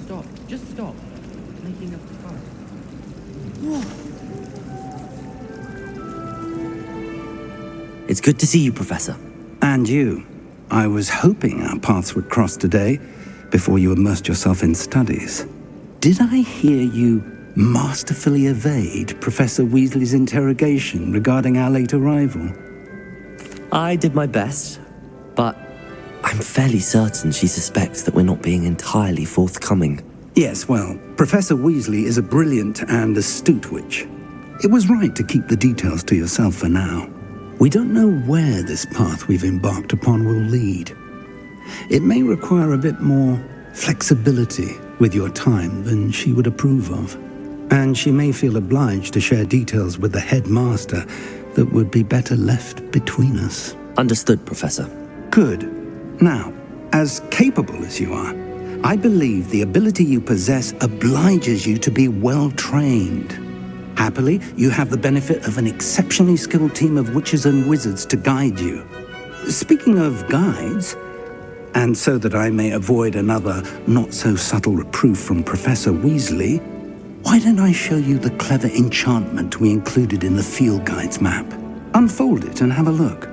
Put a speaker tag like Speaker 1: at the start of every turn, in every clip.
Speaker 1: Stop. Just stop. Making a fuss.
Speaker 2: It's good to see you, Professor.
Speaker 3: And you. I was hoping our paths would cross today, before you immersed yourself in studies. Did I hear you masterfully evade Professor Weasley's interrogation regarding our late arrival?
Speaker 2: I did my best, but I'm fairly certain she suspects that we're not being entirely forthcoming.
Speaker 3: Yes, well, Professor Weasley is a brilliant and astute witch. It was right to keep the details to yourself for now. We don't know where this path we've embarked upon will lead. It may require a bit more flexibility with your time than she would approve of. And she may feel obliged to share details with the headmaster that would be better left between us.
Speaker 2: Understood, Professor.
Speaker 3: Good. Now, as capable as you are, I believe the ability you possess obliges you to be well-trained. Happily, you have the benefit of an exceptionally skilled team of witches and wizards to guide you. Speaking of guides, and so that I may avoid another not-so-subtle reproof from Professor Weasley, why don't I show you the clever enchantment we included in the field guide's map? Unfold it and have a look.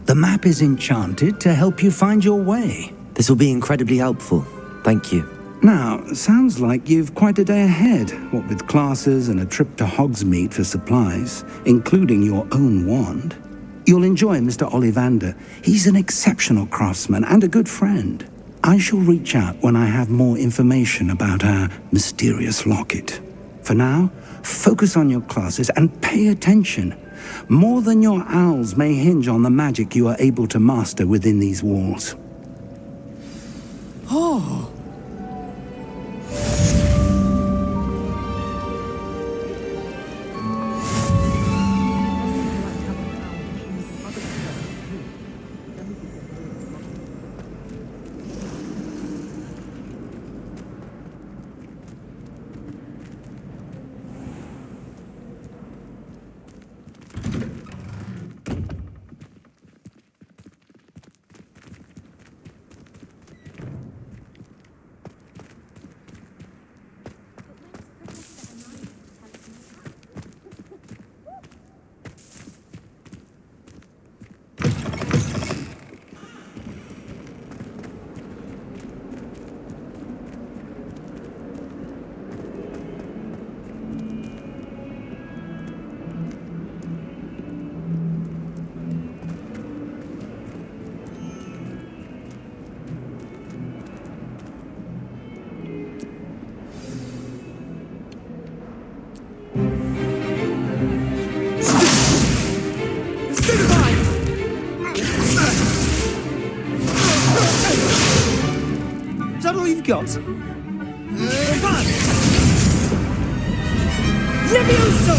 Speaker 3: The map is enchanted to help you find your way.
Speaker 2: This will be incredibly helpful. Thank you.
Speaker 3: Now, sounds like you've quite a day ahead, what with classes and a trip to Hogsmeade for supplies, including your own wand. You'll enjoy Mr. Ollivander. He's an exceptional craftsman and a good friend. I shall reach out when I have more information about our mysterious locket. For now, focus on your classes and pay attention. More than your owls may hinge on the magic you are able to master within these walls.
Speaker 4: Oh!
Speaker 5: Is that all you've got?
Speaker 4: Levioso!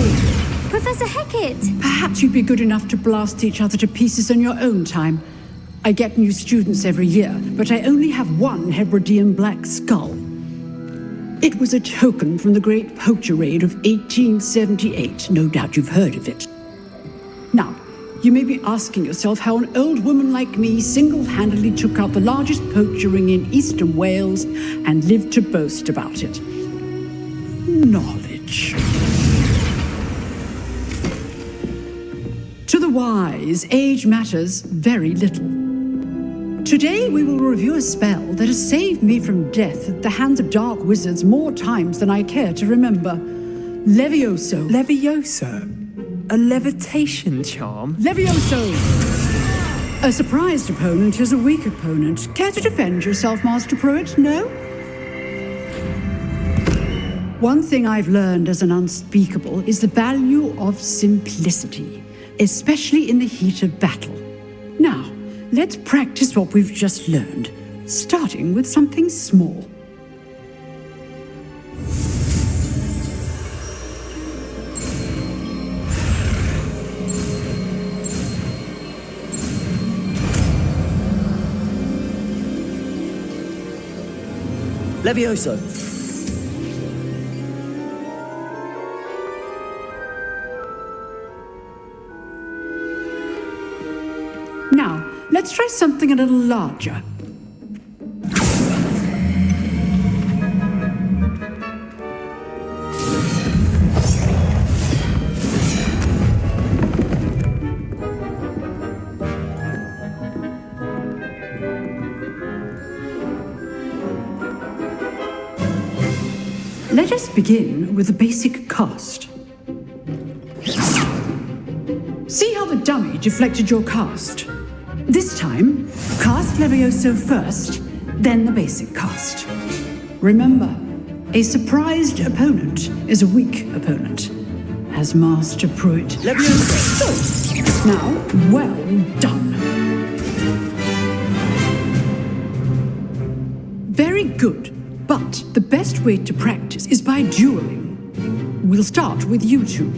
Speaker 6: Professor Hecat!
Speaker 4: Perhaps you'd be good enough to blast each other to pieces in your own time. I get new students every year, but I only have one Hebridean black skull. It was a token from the Great Poacher Raid of 1878. No doubt you've heard of it. Now, you may be asking yourself how an old woman like me single-handedly took out the largest poacher ring in eastern Wales and lived to boast about it. Knowledge. To the wise, age matters very little. Today we will review a spell that has saved me from death at the hands of dark wizards more times than I care to remember. Levioso.
Speaker 5: Levioso? A levitation charm?
Speaker 4: Levioso! A surprised opponent is a weak opponent. Care to defend yourself, Master Pruitt? No? One thing I've learned as an unspeakable is the value of simplicity, especially in the heat of battle. Now, let's practice what we've just learned, starting with something small.
Speaker 2: Levioso!
Speaker 4: Now, let's try something a little larger. Let us begin with the basic cast. See how the dummy deflected your cast? This time, cast Levioso first, then the basic cast. Remember, a surprised opponent is a weak opponent, as Master Pruitt.
Speaker 2: Levioso!
Speaker 4: So, now, well done. Very good. But the best way to practice is by dueling. We'll start with you two.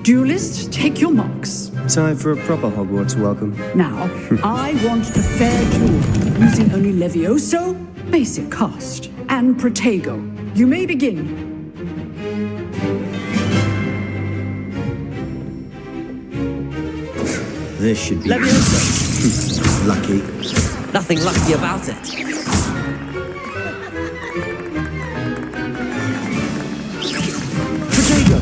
Speaker 4: Duelists, take your marks.
Speaker 6: Time for a proper Hogwarts welcome.
Speaker 4: Now, I want a fair duel, using only Levioso, basic cast, and Protego. You may begin.
Speaker 6: This should be
Speaker 2: Levioso!
Speaker 6: lucky.
Speaker 2: Nothing lucky about it. Protego!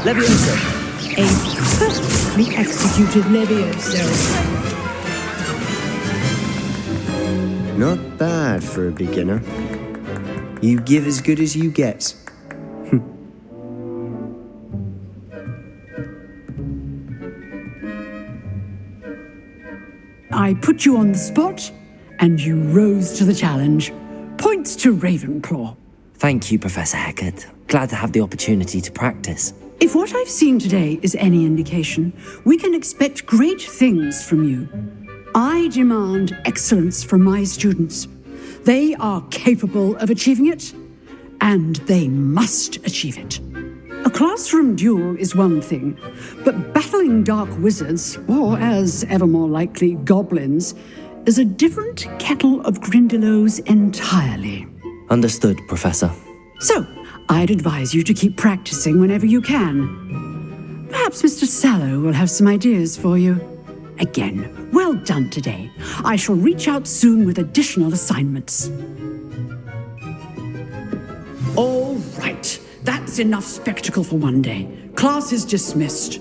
Speaker 2: Levioso!
Speaker 4: A perfectly executed Levioso.
Speaker 6: Not bad for a beginner. You give as good as you get.
Speaker 4: I put you on the spot, and you rose to the challenge. Points to Ravenclaw.
Speaker 2: Thank you, Professor Heckert. Glad to have the opportunity to practice.
Speaker 4: If what I've seen today is any indication, we can expect great things from you. I demand excellence from my students. They are capable of achieving it, and they must achieve it. A classroom duel is one thing, but battling dark wizards, or as ever more likely, goblins, is a different kettle of Grindylows entirely.
Speaker 2: Understood, Professor.
Speaker 4: So, I'd advise you to keep practicing whenever you can. Perhaps Mr. Sallow will have some ideas for you. Again, well done today. I shall reach out soon with additional assignments. All right, that's enough spectacle for one day. Class is dismissed.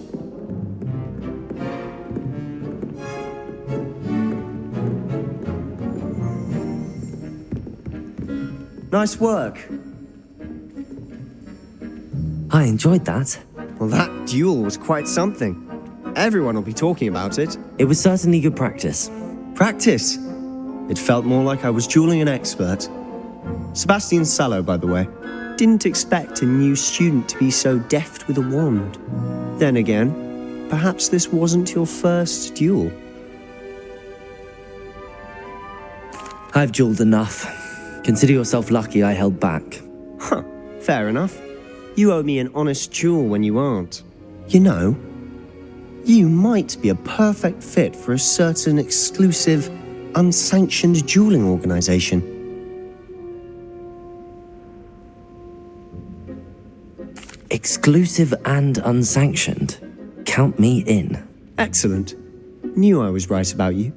Speaker 6: Nice work.
Speaker 2: I enjoyed that.
Speaker 6: Well, that duel was quite something. Everyone will be talking about it.
Speaker 2: It was certainly good practice.
Speaker 6: Practice. It felt more like I was dueling an expert. Sebastian Sallow, by the way. Didn't expect a new student to be so deft with a wand. Then again, perhaps this wasn't your first duel.
Speaker 2: I've dueled enough. Consider yourself lucky I held back.
Speaker 6: Huh, fair enough. You owe me an honest duel when you aren't. You know, you might be a perfect fit for a certain exclusive, unsanctioned dueling organization.
Speaker 2: Exclusive and unsanctioned. Count me in.
Speaker 6: Excellent. Knew I was right about you.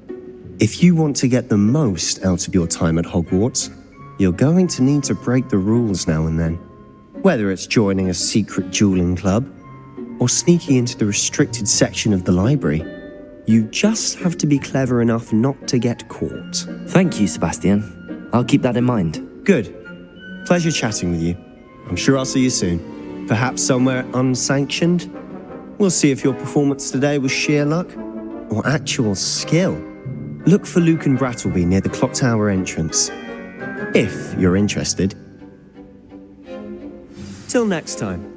Speaker 6: If you want to get the most out of your time at Hogwarts, you're going to need to break the rules now and then. Whether it's joining a secret dueling club, or sneaking into the restricted section of the library, you just have to be clever enough not to get caught.
Speaker 2: Thank you, Sebastian. I'll keep that in mind.
Speaker 6: Good. Pleasure chatting with you. I'm sure I'll see you soon. Perhaps somewhere unsanctioned? We'll see if your performance today was sheer luck or actual skill. Look for Luke and Brattleby near the clock tower entrance. If you're interested. Till next time.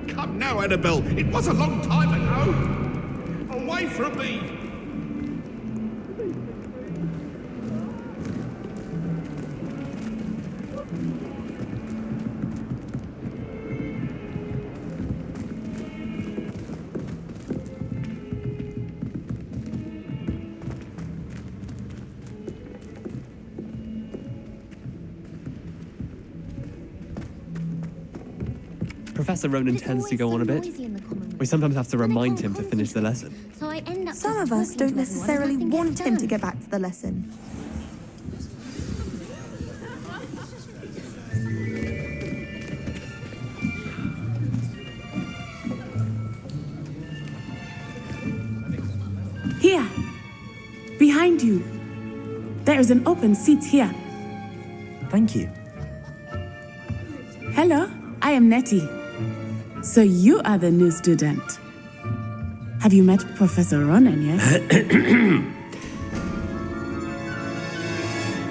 Speaker 7: Come now, Annabelle. It was a long time ago. Away from me.
Speaker 8: Professor Ronan tends to go on a bit. We sometimes have to remind him to finish the lesson.
Speaker 9: So I end up
Speaker 10: Some of us don't necessarily want him to get back to the lesson.
Speaker 11: Here, behind you. There is an open seat here.
Speaker 2: Thank you.
Speaker 11: Hello, I am Nettie. So you are the new student. Have you met Professor Ronan yet?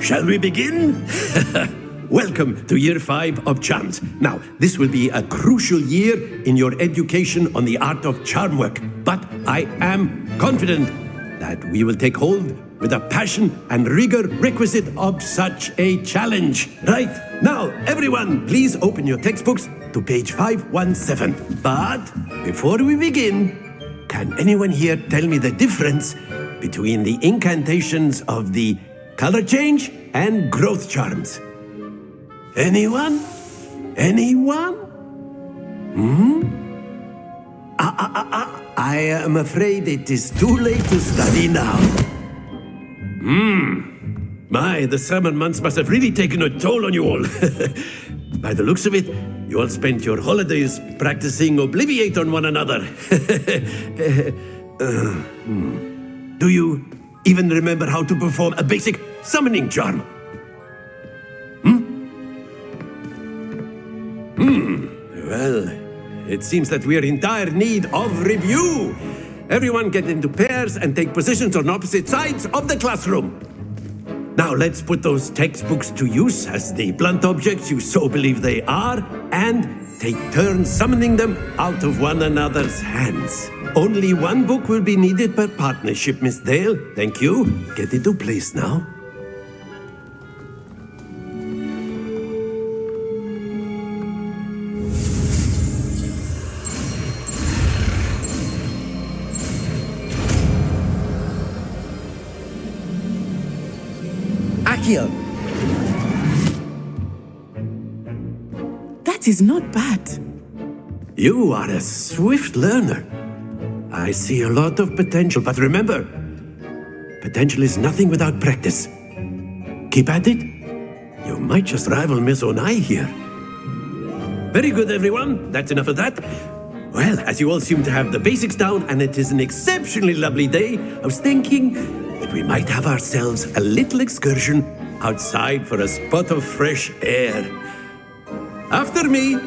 Speaker 12: Shall we begin? Welcome to Year 5 of Charms. Now, this will be a crucial year in your education on the art of charm work, but I am confident that we will take hold with the passion and rigor requisite of such a challenge. Right, now, everyone, please open your textbooks to page 517. But before we begin, can anyone here tell me the difference between the incantations of the color change and growth charms? Anyone? Anyone? I am afraid it is too late to study now. My, the summer months must have really taken a toll on you all. By the looks of it, you all spent your holidays practicing Obliviate on one another. Do you even remember how to perform a basic summoning charm? Well, it seems that we are in dire need of review. Everyone get into pairs and take positions on opposite sides of the classroom. Now let's put those textbooks to use as the blunt objects you so believe they are, and take turns summoning them out of one another's hands. Only one book will be needed per partnership, Miss Dale. Thank you. Get into place now.
Speaker 2: Akio!
Speaker 11: That is not bad.
Speaker 12: You are a swift learner. I see a lot of potential, but remember, potential is nothing without practice. Keep at it. You might just rival Miss Onai here. Very good, everyone. That's enough of that. Well, as you all seem to have the basics down, and it is an exceptionally lovely day, I was thinking that we might have ourselves a little excursion outside for a spot of fresh air. After me.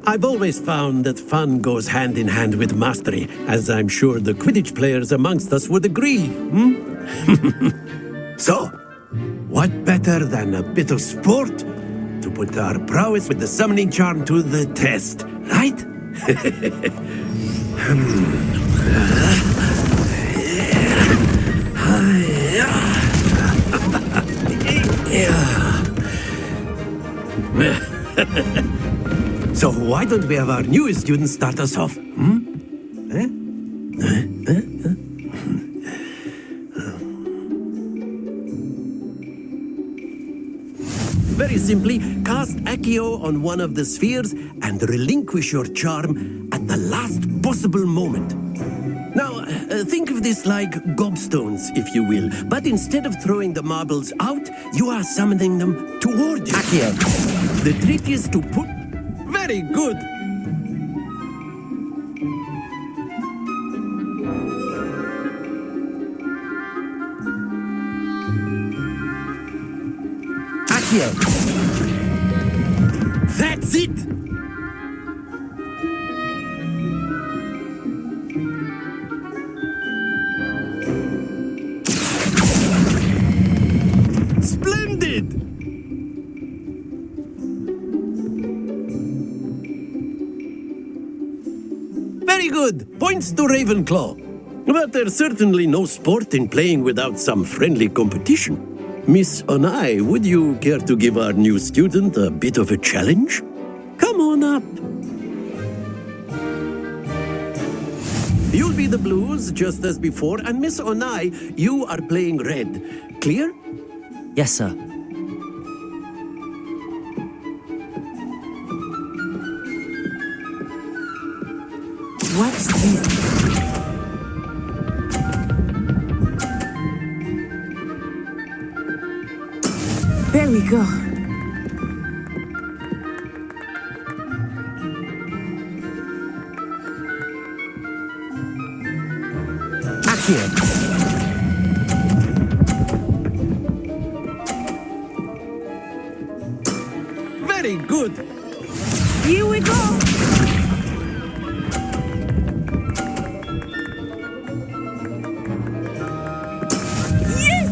Speaker 12: I've always found that fun goes hand in hand with mastery, as I'm sure the Quidditch players amongst us would agree. So, what better than a bit of sport to put our prowess with the summoning charm to the test, right? So why don't we have our newest student start us off? Very simply, cast Accio on one of the spheres and relinquish your charm at the last possible moment. Now, think of this like gobstones, if you will, but instead of throwing the marbles out, you are summoning them toward you.
Speaker 2: Accio.
Speaker 12: The trick is to put... Very good!
Speaker 2: Accio.
Speaker 12: That's it! Splendid! Very good. Points to Ravenclaw. But there's certainly no sport in playing without some friendly competition. Miss Onai, would you care to give our new student a bit of a challenge? Come on up. You'll be the blues, just as before, and Miss Onai, you are playing red. Clear?
Speaker 2: Yes, sir.
Speaker 11: Watch this. There we go.
Speaker 2: Accio.
Speaker 12: Very good.
Speaker 11: Here we go. Yes!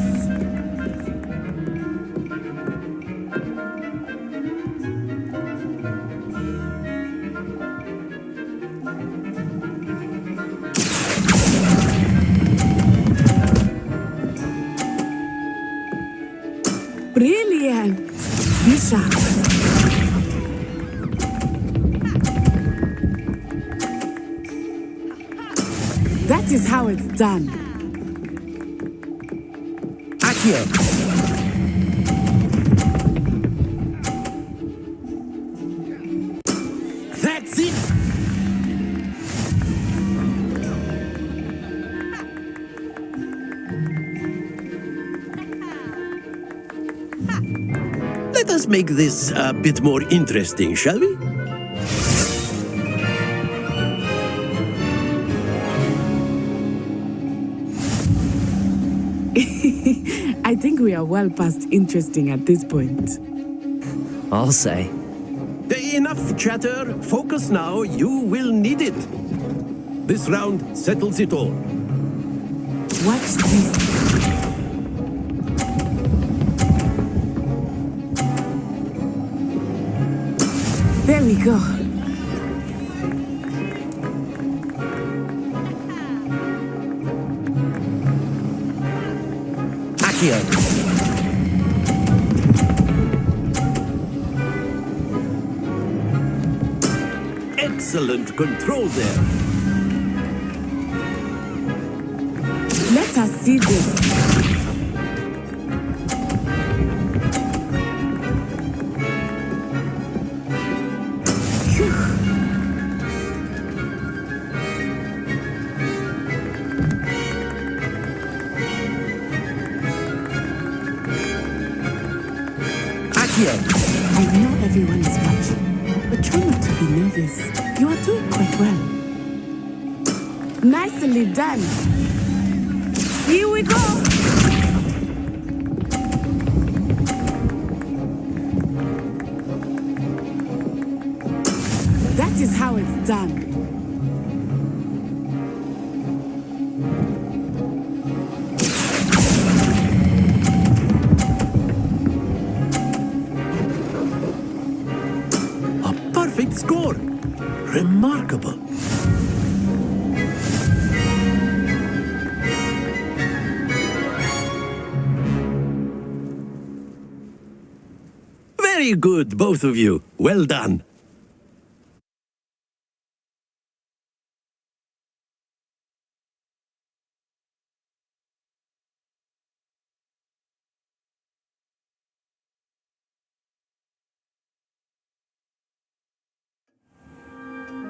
Speaker 11: Brilliant. Be sharp. That is how it's done.
Speaker 2: Accio.
Speaker 12: That's it. Let us make this a bit more interesting, shall we?
Speaker 11: I think we are well past interesting at this point.
Speaker 2: I'll say.
Speaker 12: Enough chatter. Focus now. You will need it. This round settles it all.
Speaker 11: Watch this. There we go.
Speaker 2: Accio.
Speaker 12: Excellent control there.
Speaker 11: Let us see this. I know everyone is watching, but try not to be nervous. You are doing quite well. Nicely done. Here we go. That is how it's done.
Speaker 12: Perfect score. Remarkable. Very good, both of you. Well done.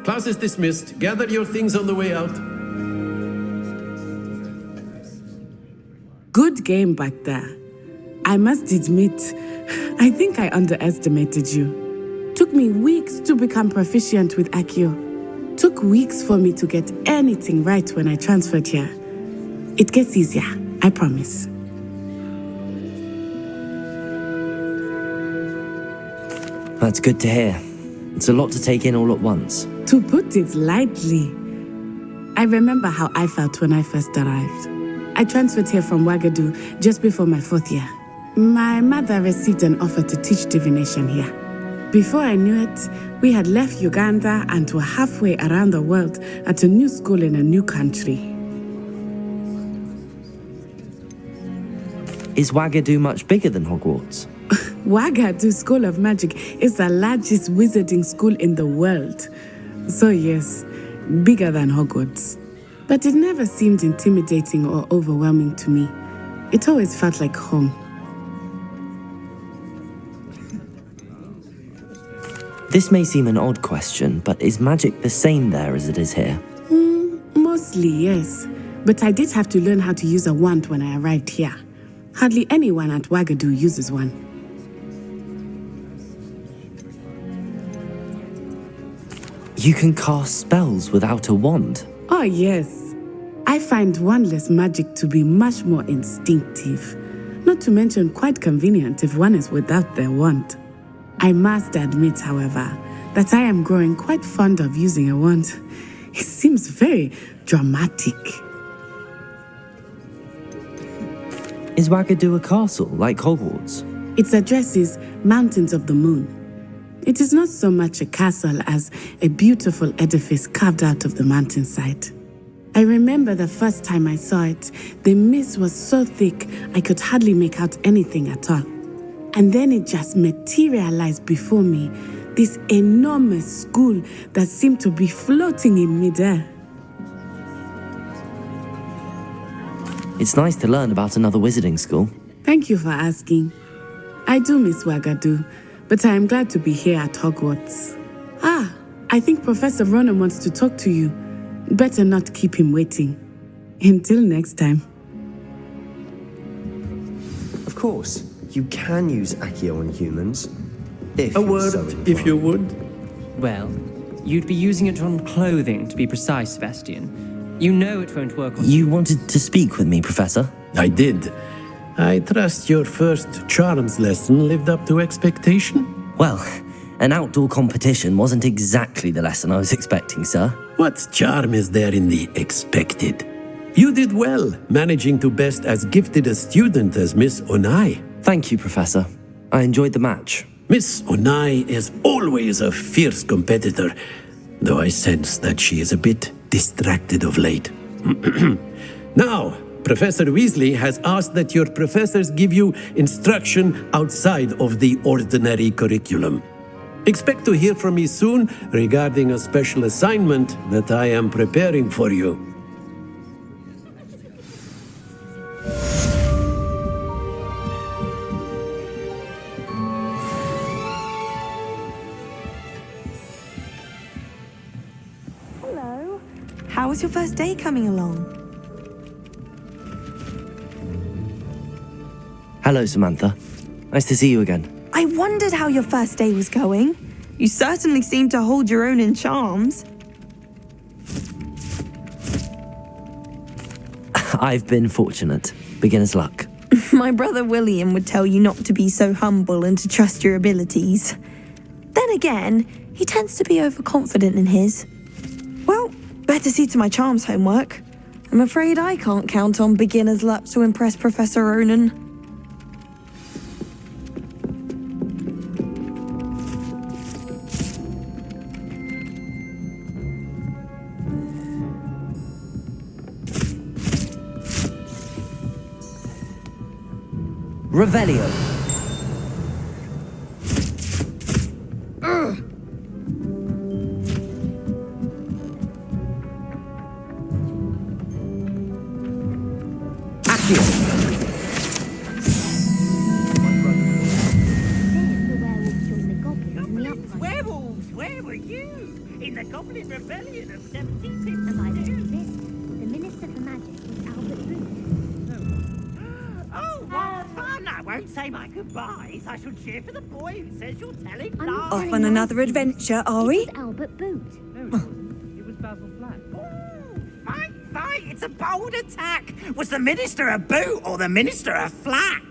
Speaker 12: Class is dismissed. Gather your things on the way out.
Speaker 11: Good game back there. I must admit, I think I underestimated you. Took me weeks to become proficient with Accio. Took weeks for me to get anything right when I transferred here. It gets easier, I promise.
Speaker 2: That's good to hear. It's a lot to take in all at once.
Speaker 11: To put it lightly, I remember how I felt when I first arrived. I transferred here from Ouagadougou just before my 4th year. My mother received an offer to teach divination here. Before I knew it, we had left Uganda and were halfway around the world at a new school in a new country.
Speaker 2: Is Ouagadougou much bigger than Hogwarts?
Speaker 11: Ouagadougou School of Magic is the largest wizarding school in the world. So yes, bigger than Hogwarts. But it never seemed intimidating or overwhelming to me. It always felt like home.
Speaker 2: This may seem an odd question, but is magic the same there as it is here?
Speaker 11: Mostly, yes. But I did have to learn how to use a wand when I arrived here. Hardly anyone at Ouagadougou uses one.
Speaker 2: You can cast spells without a wand?
Speaker 11: Oh, yes. I find wandless magic to be much more instinctive. Not to mention quite convenient if one is without their wand. I must admit, however, that I am growing quite fond of using a wand. It seems very dramatic.
Speaker 2: Is Ouagadougou a castle, like Hogwarts?
Speaker 11: Its address is Mountains of the Moon. It is not so much a castle as a beautiful edifice carved out of the mountainside. I remember the first time I saw it, the mist was so thick I could hardly make out anything at all. And then it just materialized before me, this enormous school that seemed to be floating in midair.
Speaker 2: It's nice to learn about another wizarding school.
Speaker 11: Thank you for asking. I do miss Ouagadougou, but I am glad to be here at Hogwarts. I think Professor Ronan wants to talk to you. Better not keep him waiting. Until next time.
Speaker 6: Of course, you can use Accio on humans. If
Speaker 12: A
Speaker 6: you're
Speaker 12: word,
Speaker 6: so
Speaker 12: if
Speaker 6: inclined.
Speaker 12: you would.
Speaker 8: Well, you'd be using it on clothing, to be precise, Sebastian. You know it won't work on...
Speaker 2: You wanted to speak with me, Professor?
Speaker 12: I did. I trust your first charms lesson lived up to expectation?
Speaker 2: Well, an outdoor competition wasn't exactly the lesson I was expecting, sir.
Speaker 12: What charm is there in the expected? You did well, managing to best as gifted a student as Miss Onai.
Speaker 2: Thank you, Professor. I enjoyed the match.
Speaker 12: Miss Onai is always a fierce competitor, though I sense that she is a bit distracted of late. Now, Professor Weasley has asked that your professors give you instruction outside of the ordinary curriculum. Expect to hear from me soon regarding a special assignment that I am preparing for you.
Speaker 10: Hello. How was your first day coming along?
Speaker 2: Hello, Samantha. Nice to see you again.
Speaker 10: I wondered how your first day was going. You certainly seem to hold your own in charms.
Speaker 2: I've been fortunate. Beginner's luck.
Speaker 10: My brother William would tell you not to be so humble and to trust your abilities. Then again, he tends to be overconfident in his. Well, better see to my charms homework. I'm afraid I can't count on beginner's luck to impress Professor Ronan.
Speaker 2: Revelio.
Speaker 9: Werewolves, where were you? In the Goblin Republic. rebellion of 1750.
Speaker 13: Am I doing this? The Minister for Magic was Albert Booth.
Speaker 9: Oh, what fun! I won't say my goodbyes. I shall cheer for the boy who says you're telling lies.
Speaker 10: Off on another adventure, are we?
Speaker 13: Albert Booth.
Speaker 1: No, it was Basil Flack.
Speaker 9: Fight! It's a bold attack. Was the Minister a boot or the Minister a flack?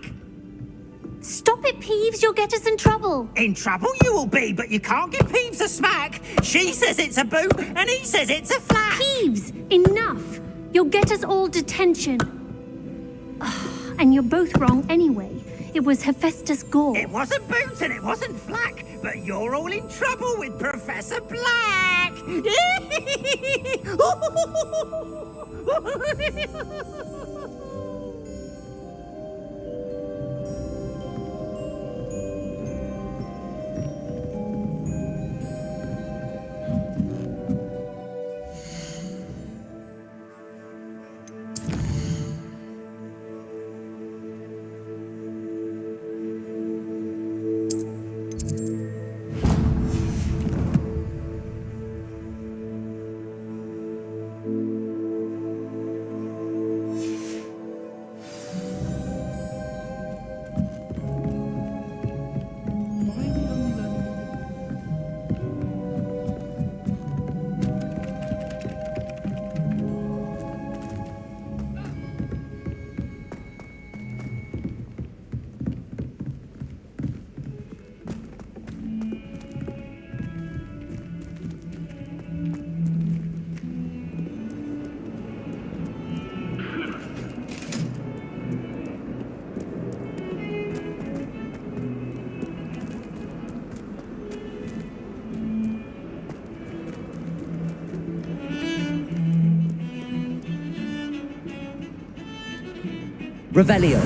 Speaker 13: Stop it, Peeves. You'll get us in trouble.
Speaker 9: In trouble you will be, but you can't give Peeves a smack. She says it's a boot and he says it's a flack.
Speaker 13: Peeves, enough. You'll get us all detention. And you're both wrong anyway. It was Hephaestus Gore.
Speaker 9: It wasn't boot and it wasn't flack, but you're all in trouble with Professor Black.
Speaker 2: Revelio.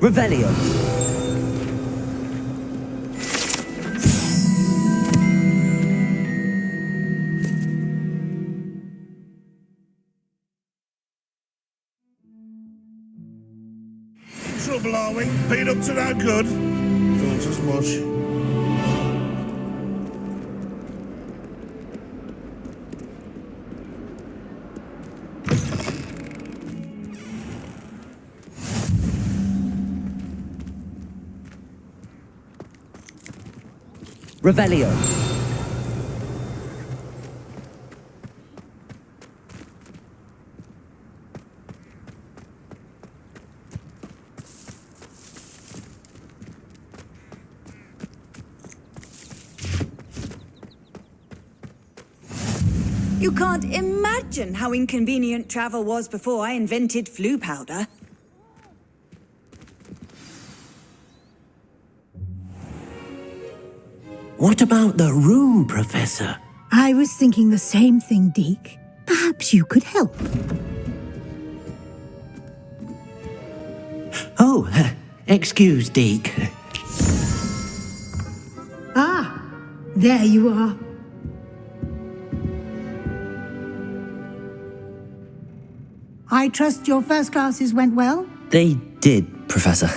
Speaker 2: Revelio.
Speaker 7: Trouble, are we? Been up to no good? Thought as much.
Speaker 2: Revelio.
Speaker 10: You can't imagine how inconvenient travel was before I invented flu powder.
Speaker 12: What about the room, Professor?
Speaker 14: I was thinking the same thing, Deke. Perhaps you could help.
Speaker 12: Oh, excuse, Deke.
Speaker 14: Ah, there you are. I trust your first classes went well?
Speaker 2: They did, Professor.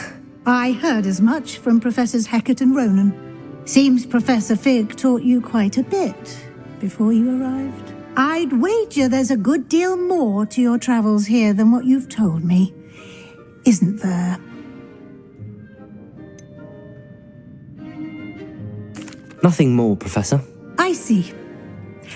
Speaker 14: I heard as much from Professors Hecat and Ronan. Seems Professor Fig taught you quite a bit before you arrived. I'd wager there's a good deal more to your travels here than what you've told me, isn't there?
Speaker 2: Nothing more, Professor.
Speaker 14: I see.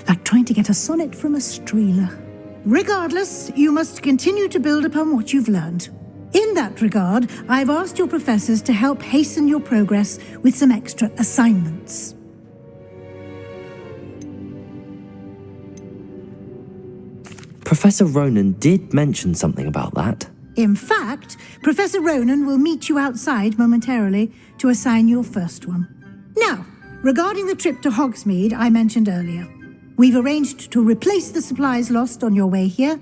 Speaker 14: Like trying to get a sonnet from a streeler. Regardless, you must continue to build upon what you've learned. In that regard, I've asked your professors to help hasten your progress with some extra assignments.
Speaker 2: Professor Ronan did mention something about that.
Speaker 14: In fact, Professor Ronan will meet you outside momentarily to assign your first one. Now, regarding the trip to Hogsmeade I mentioned earlier, we've arranged to replace the supplies lost on your way here,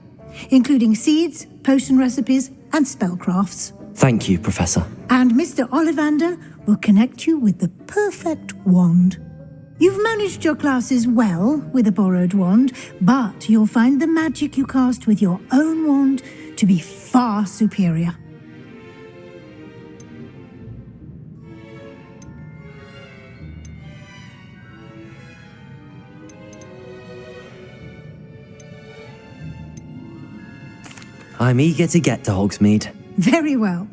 Speaker 14: including seeds, potion recipes, and spellcrafts.
Speaker 2: Thank you, Professor.
Speaker 14: And Mr. Ollivander will connect you with the perfect wand. You've managed your classes well with a borrowed wand, but you'll find the magic you cast with your own wand to be far superior.
Speaker 2: I'm eager to get to Hogsmeade.
Speaker 14: Very well.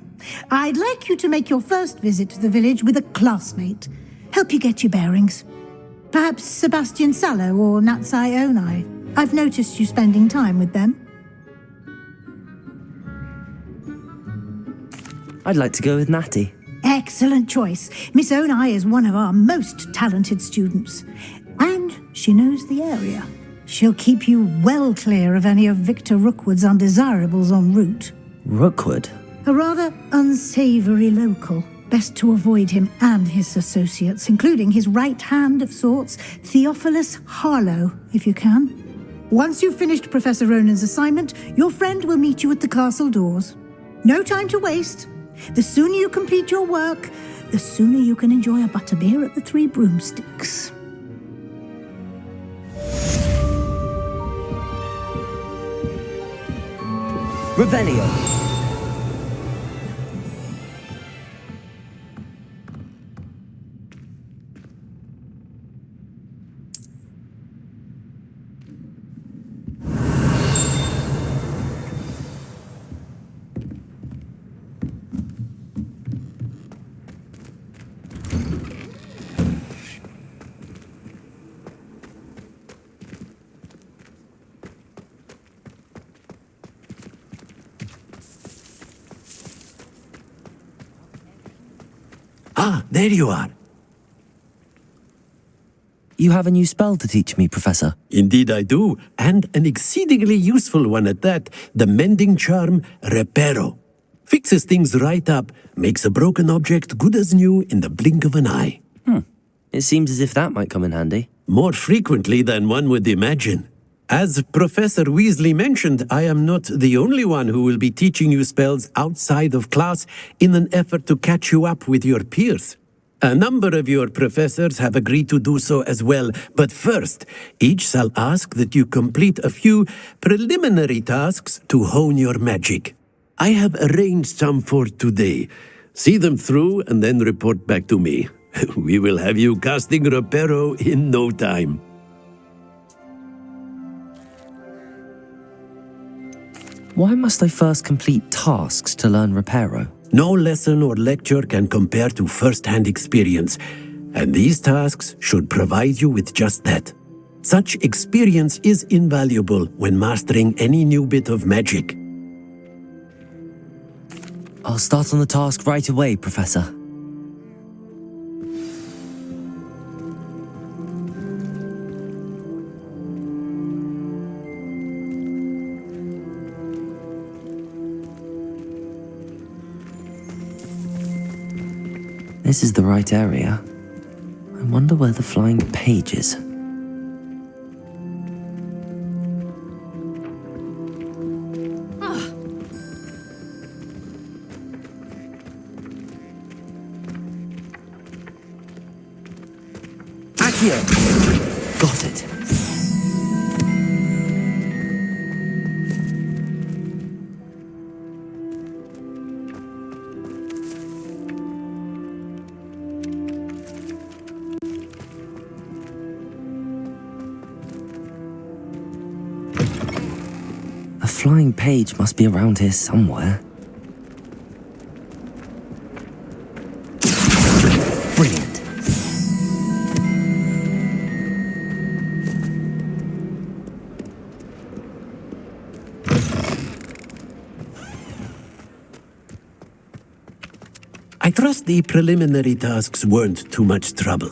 Speaker 14: I'd like you to make your first visit to the village with a classmate. Help you get your bearings. Perhaps Sebastian Sallow or Natsai Onai. I've noticed you spending time with them.
Speaker 2: I'd like to go with Natty.
Speaker 14: Excellent choice. Miss Onai is one of our most talented students. And she knows the area. She'll keep you well clear of any of Victor Rookwood's undesirables en route.
Speaker 2: Rookwood?
Speaker 14: A rather unsavory local. Best to avoid him and his associates, including his right hand of sorts, Theophilus Harlow, if you can. Once you've finished Professor Ronan's assignment, your friend will meet you at the castle doors. No time to waste. The sooner you complete your work, the sooner you can enjoy a butterbeer at the Three Broomsticks.
Speaker 2: Revelio.
Speaker 12: Ah, there you are.
Speaker 2: You have a new spell to teach me, Professor.
Speaker 12: Indeed I do, and an exceedingly useful one at that. The mending charm, Reparo. Fixes things right up, makes a broken object good as new in the blink of an eye.
Speaker 2: It seems as if that might come in handy.
Speaker 12: More frequently than one would imagine. As Professor Weasley mentioned, I am not the only one who will be teaching you spells outside of class in an effort to catch you up with your peers. A number of your professors have agreed to do so as well, but first, each shall ask that you complete a few preliminary tasks to hone your magic. I have arranged some for today. See them through and then report back to me. We will have you casting Reparo in no time.
Speaker 2: Why must I first complete tasks to learn Reparo?
Speaker 12: No lesson or lecture can compare to first-hand experience, and these tasks should provide you with just that. Such experience is invaluable when mastering any new bit of magic.
Speaker 2: I'll start on the task right away, Professor. This is the right area. I wonder where the flying page is. Accio! Got it. A flying page must be around here somewhere. Brilliant.
Speaker 12: I trust the preliminary tasks weren't too much trouble.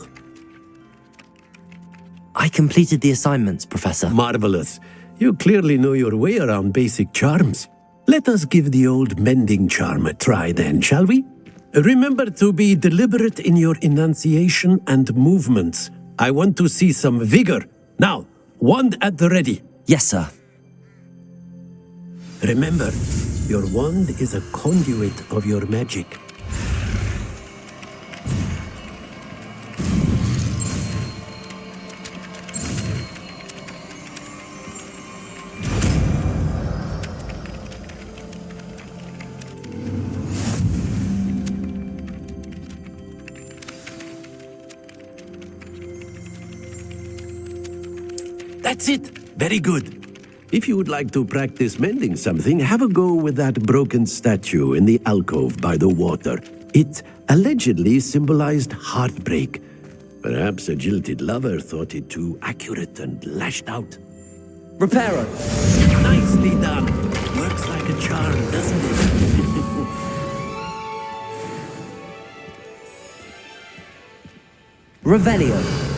Speaker 2: I completed the assignments, Professor.
Speaker 12: Marvelous. You clearly know your way around basic charms. Let us give the old mending charm a try then, shall we? Remember to be deliberate in your enunciation and movements. I want to see some vigor. Now, wand at the ready.
Speaker 2: Yes, sir.
Speaker 12: Remember, your wand is a conduit of your magic. That's it. Very good. If you would like to practice mending something, have a go with that broken statue in the alcove by the water. It allegedly symbolized heartbreak. Perhaps a jilted lover thought it too accurate and lashed out.
Speaker 2: Reparo.
Speaker 12: Nicely done. Works like a charm, doesn't it?
Speaker 2: Revelio.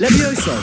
Speaker 2: Levioso.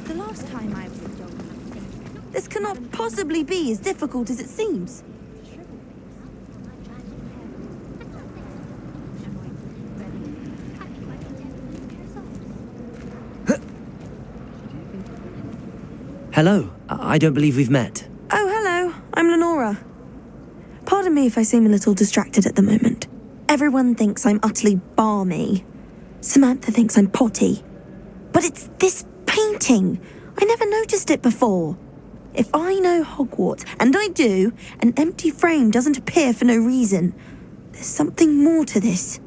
Speaker 10: The last time I was in dog hunting, this cannot possibly be as difficult as it seems.
Speaker 2: Hello. I don't believe we've met.
Speaker 10: Oh, hello. I'm Lenora. Pardon me if I seem a little distracted at the moment. Everyone thinks I'm utterly balmy. Samantha thinks I'm potty. But it's this painting. I never noticed it before. If I know Hogwarts, and I do, an empty frame doesn't appear for no reason. There's something more to this.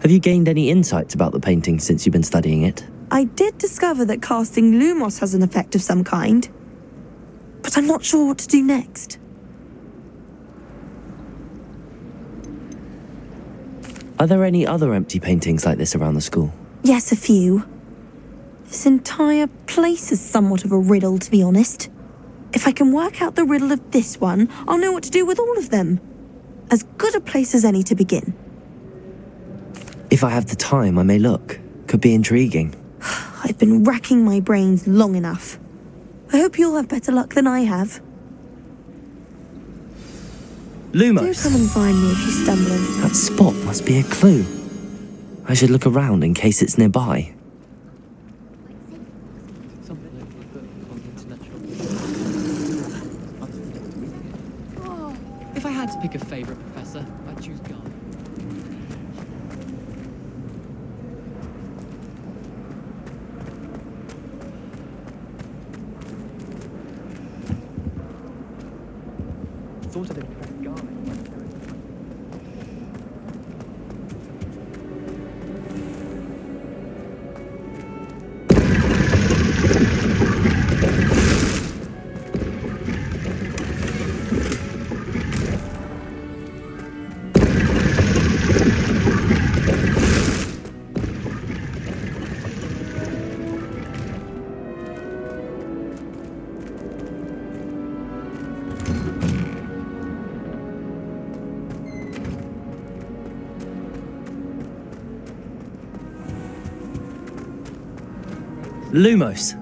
Speaker 2: Have you gained any insights about the painting since you've been studying it?
Speaker 10: I did discover that casting Lumos has an effect of some kind. But I'm not sure what to do next.
Speaker 2: Are there any other empty paintings like this around the school?
Speaker 10: Yes, a few. This entire place is somewhat of a riddle, to be honest. If I can work out the riddle of this one, I'll know what to do with all of them. As good a place as any to begin.
Speaker 2: If I have the time, I may look. Could be intriguing.
Speaker 10: I've been racking my brains long enough. I hope you'll have better luck than I have.
Speaker 2: Lumos.
Speaker 10: Do come and find me if you stumble.
Speaker 2: That spot must be a clue. I should look around in case it's nearby.
Speaker 1: If I had to pick a favorite professor, I'd choose God. Thought I'd impress Garlic.
Speaker 2: Lumos.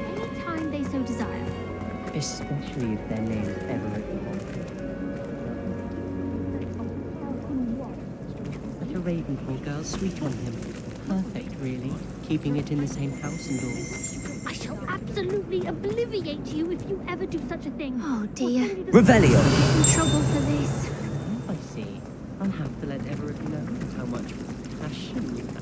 Speaker 13: Anytime they so desire.
Speaker 8: Especially if their name is ever at the
Speaker 15: the Ravenfall girls sweet on him. Perfect, really. Keeping it in the same house and all.
Speaker 13: I shall absolutely obliviate you if you ever do such a thing.
Speaker 16: Oh dear.
Speaker 2: Revelio.
Speaker 16: I'm in trouble for this.
Speaker 15: I see. I'll have to let Everett know how much passion you have.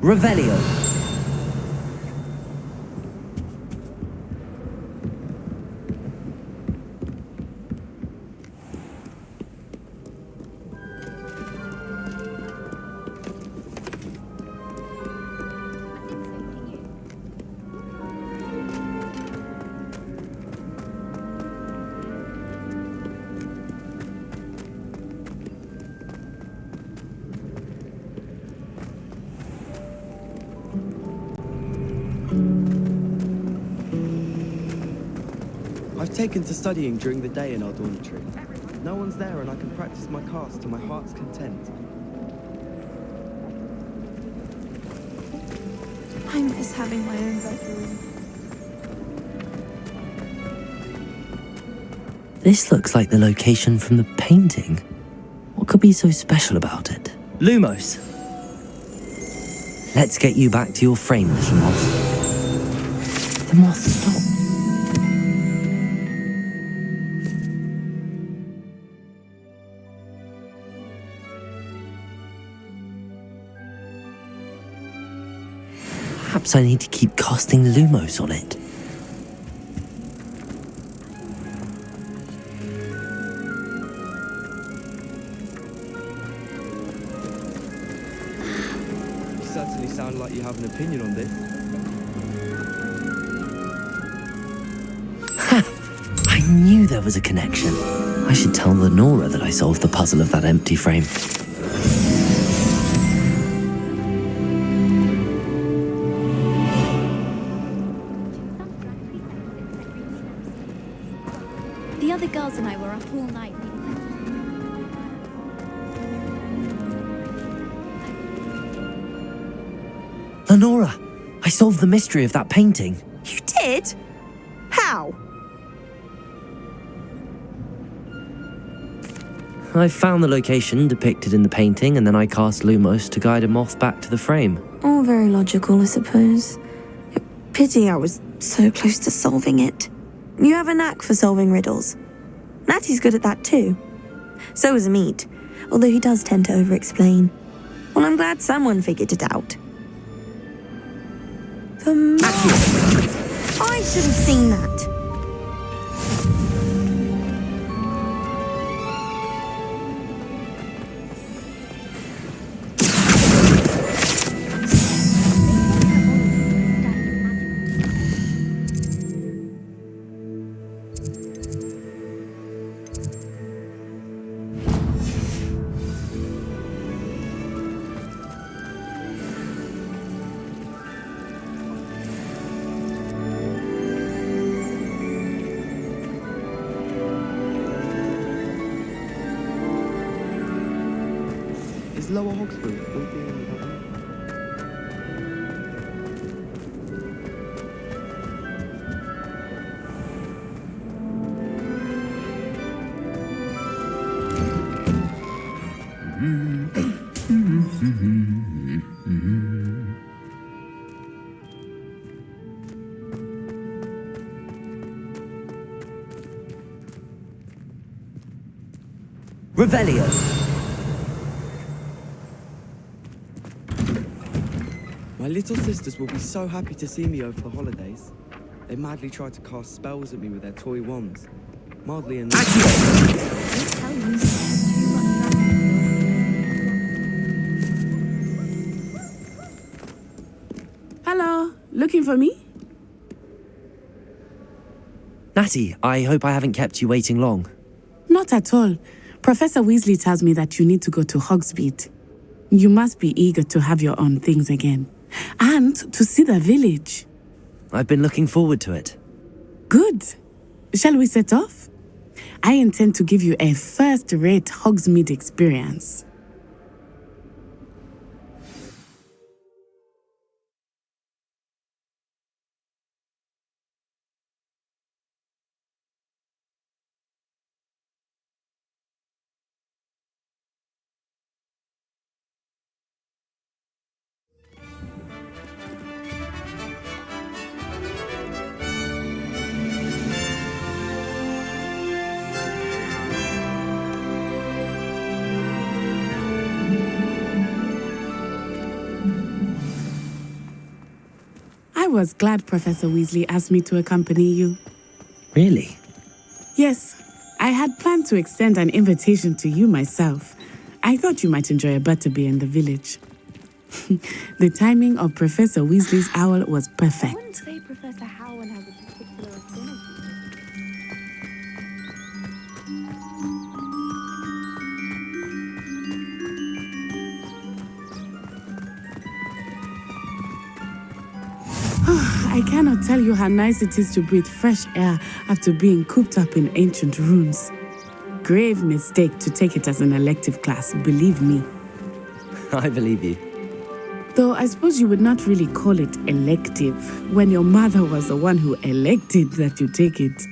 Speaker 2: Revelio.
Speaker 17: I've taken to studying during the day in our dormitory. No one's there and I can practice my cast to my heart's content.
Speaker 10: I miss having my own bedroom.
Speaker 2: This looks like the location from the painting. What could be so special about it? Lumos! Let's get you back to your frame, little moth. The moth stopped. Perhaps I need to keep casting Lumos on it.
Speaker 17: You certainly sound like you have an opinion on this.
Speaker 2: Ha! I knew there was a connection. I should tell Lenora that I solved the puzzle of that empty frame.
Speaker 16: The other girls and I were up all night reading.
Speaker 2: Lenora, I solved the mystery of that painting.
Speaker 10: You did? How?
Speaker 2: I found the location depicted in the painting, and then I cast Lumos to guide a moth back to the frame.
Speaker 10: All very logical, I suppose. Pity I was so close to solving it. You have a knack for solving riddles. Natty's good at that too. So is Amit, although he does tend to over-explain. Well, I'm glad someone figured it out. The moth! I should have seen that.
Speaker 17: Lower Hogsfield all being about me?
Speaker 2: Revelio.
Speaker 17: My little sisters will be so happy to see me over the holidays. They madly try to cast spells at me with their toy wands. Mildly annoying.
Speaker 11: Hello, looking for me?
Speaker 2: Natty, I hope I haven't kept you waiting long.
Speaker 11: Not at all. Professor Weasley tells me that you need to go to Hogsmeade. You must be eager to have your own things again. And to see the village.
Speaker 2: I've been looking forward to it.
Speaker 11: Good. Shall we set off? I intend to give you a first-rate Hogsmeade experience. I was glad Professor Weasley asked me to accompany you.
Speaker 2: Really?
Speaker 11: Yes, I had planned to extend an invitation to you myself. I thought you might enjoy a butterbeer in the village. The timing of Professor Weasley's owl was perfect.
Speaker 16: I wouldn't say Professor Howard has a particular affinity.
Speaker 11: I cannot tell you how nice it is to breathe fresh air after being cooped up in ancient rooms. Grave mistake to take it as an elective class, believe me.
Speaker 2: I believe you.
Speaker 11: Though I suppose you would not really call it elective when your mother was the one who elected that you take it.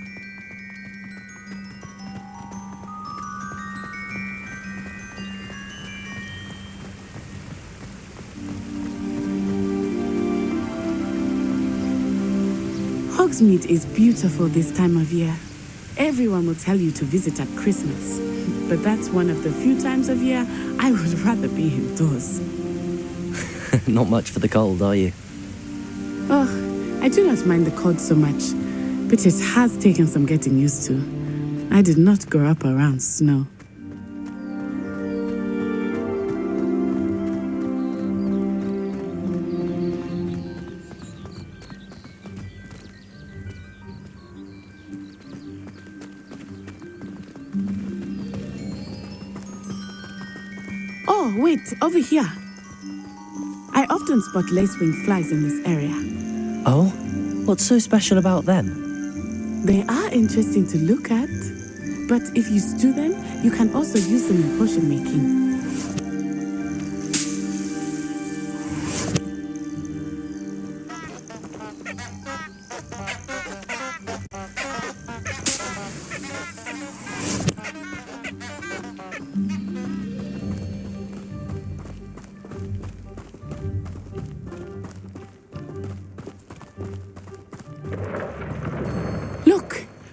Speaker 11: Hogsmeade is beautiful this time of year. Everyone will tell you to visit at Christmas, but that's one of the few times of year I would rather be indoors.
Speaker 2: Not much for the cold, are you?
Speaker 11: Oh, I do not mind the cold so much, but it has taken some getting used to. I did not grow up around snow. Oh, wait, over here. I often spot lacewing flies in this area.
Speaker 2: Oh? What's so special about them?
Speaker 11: They are interesting to look at, but if you stew them, you can also use them in potion making.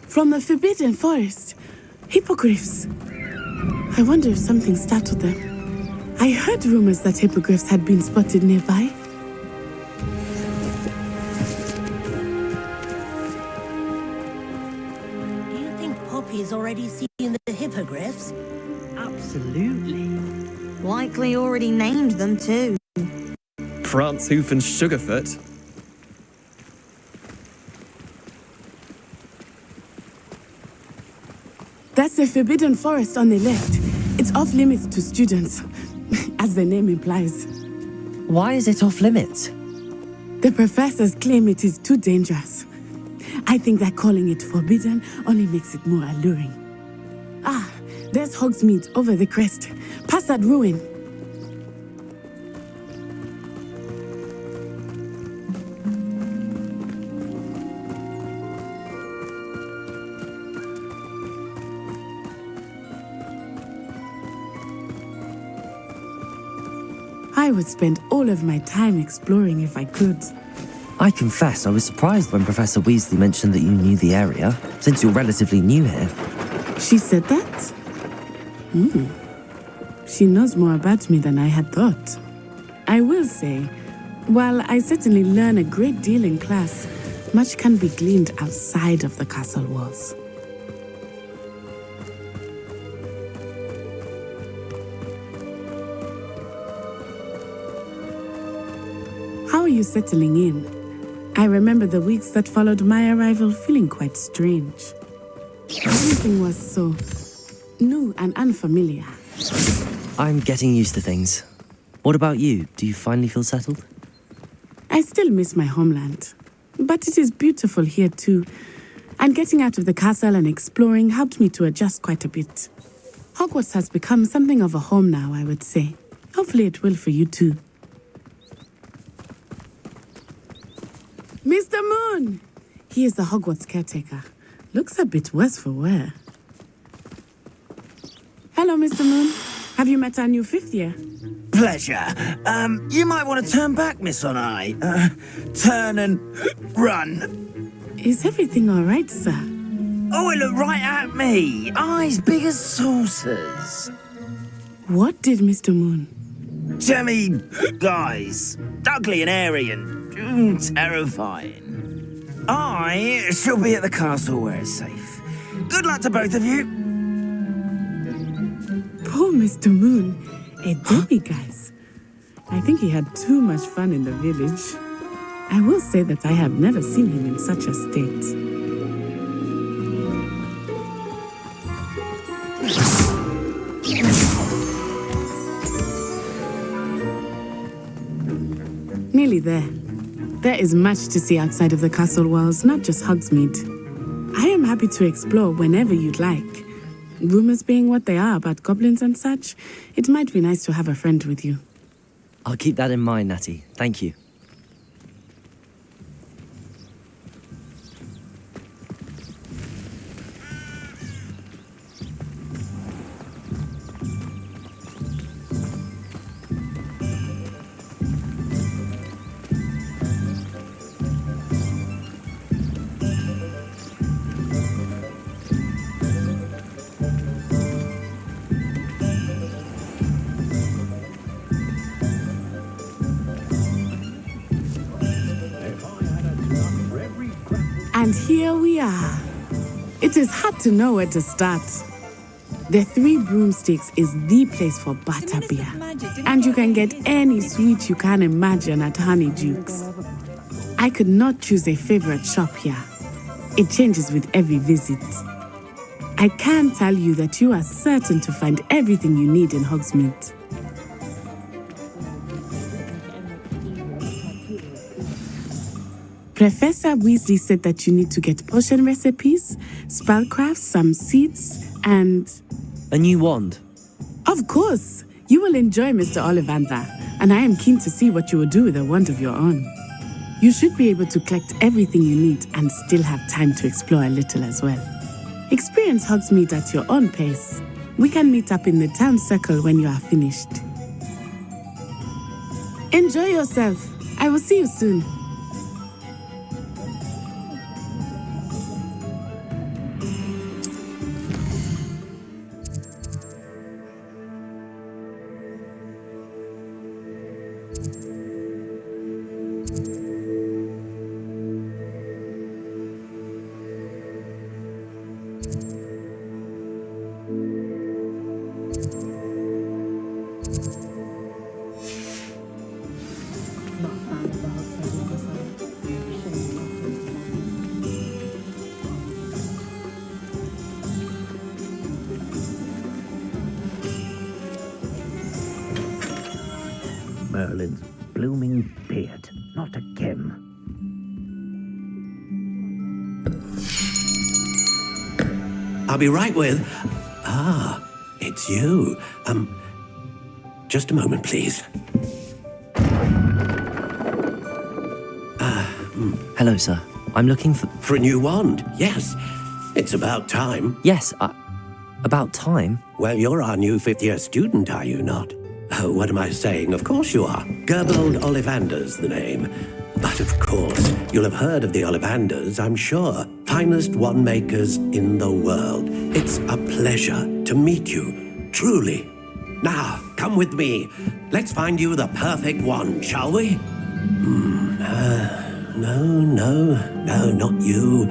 Speaker 11: From the Forbidden Forest. Hippogriffs. I wonder if something startled them. I heard rumors that hippogriffs had been spotted nearby.
Speaker 18: Do you think Poppy's already seen the hippogriffs?
Speaker 9: Absolutely.
Speaker 10: Likely already named them too.
Speaker 5: Prance, Hoof and Sugarfoot.
Speaker 11: That's the Forbidden Forest on the left. It's off limits to students, as the name implies.
Speaker 2: Why is it off limits?
Speaker 11: The professors claim it is too dangerous. I think that calling it forbidden only makes it more alluring. Ah, there's Hogsmeade over the crest, past that ruin. I would spend all of my time exploring if I could.
Speaker 2: I confess I was surprised when Professor Weasley mentioned that you knew the area, since you're relatively new here.
Speaker 11: She said that? She knows more about me than I had thought. I will say, while I certainly learn a great deal in class, much can be gleaned outside of the castle walls. How are you settling in? I remember the weeks that followed my arrival feeling quite strange. Everything was so new and unfamiliar.
Speaker 2: I'm getting used to things. What about you? Do you finally feel settled?
Speaker 11: I still miss my homeland, but it is beautiful here too. And getting out of the castle and exploring helped me to adjust quite a bit. Hogwarts has become something of a home now, I would say. Hopefully it will for you too. Mr. Moon! He is the Hogwarts caretaker. Looks a bit worse for wear. Hello, Mr. Moon. Have you met our new fifth year?
Speaker 9: Pleasure. You might want to turn back, Miss On-Eye. Turn and run.
Speaker 11: Is everything all right, sir?
Speaker 9: Oh, it looked right at me. Eyes big as saucers.
Speaker 11: What did Mr. Moon?
Speaker 9: Jemmy guys. Ugly and airy and terrifying. I shall be at the castle where it's safe. Good luck to both of you.
Speaker 11: Poor Mr. Moon. A demiguise. I think he had too much fun in the village. I will say that I have never seen him in such a state. Nearly there. There is much to see outside of the castle walls, not just Hogsmeade. I am happy to explore whenever you'd like. Rumors being what they are about goblins and such, it might be nice to have a friend with you.
Speaker 2: I'll keep that in mind, Natty. Thank you.
Speaker 11: And here we are. It is hard to know where to start. The Three Broomsticks is the place for butterbeer. And you can get any sweet you can imagine at Honeydukes. I could not choose a favorite shop here. It changes with every visit. I can tell you that you are certain to find everything you need in Hogsmeade. Professor Weasley said that you need to get potion recipes, spellcrafts, some seeds, and...
Speaker 2: A new wand?
Speaker 11: Of course! You will enjoy Mr. Ollivander, and I am keen to see what you will do with a wand of your own. You should be able to collect everything you need and still have time to explore a little as well. Experience Hogsmeade at your own pace. We can meet up in the town circle when you are finished. Enjoy yourself. I will see you soon.
Speaker 9: Merlin's blooming beard, not a gem.
Speaker 12: I'll be right with... Ah, it's you. Just a moment, please.
Speaker 2: Hello, sir. I'm looking for...
Speaker 12: For a new wand, yes. It's about time.
Speaker 2: Yes, about time?
Speaker 12: Well, you're our new fifth-year student, are you not? Oh, what am I saying? Of course you are. Gerbold Ollivander's the name. But of course, you'll have heard of the Ollivanders, I'm sure. Finest wand makers in the world. It's a pleasure to meet you, truly. Now, come with me. Let's find you the perfect wand, shall we? No, not you.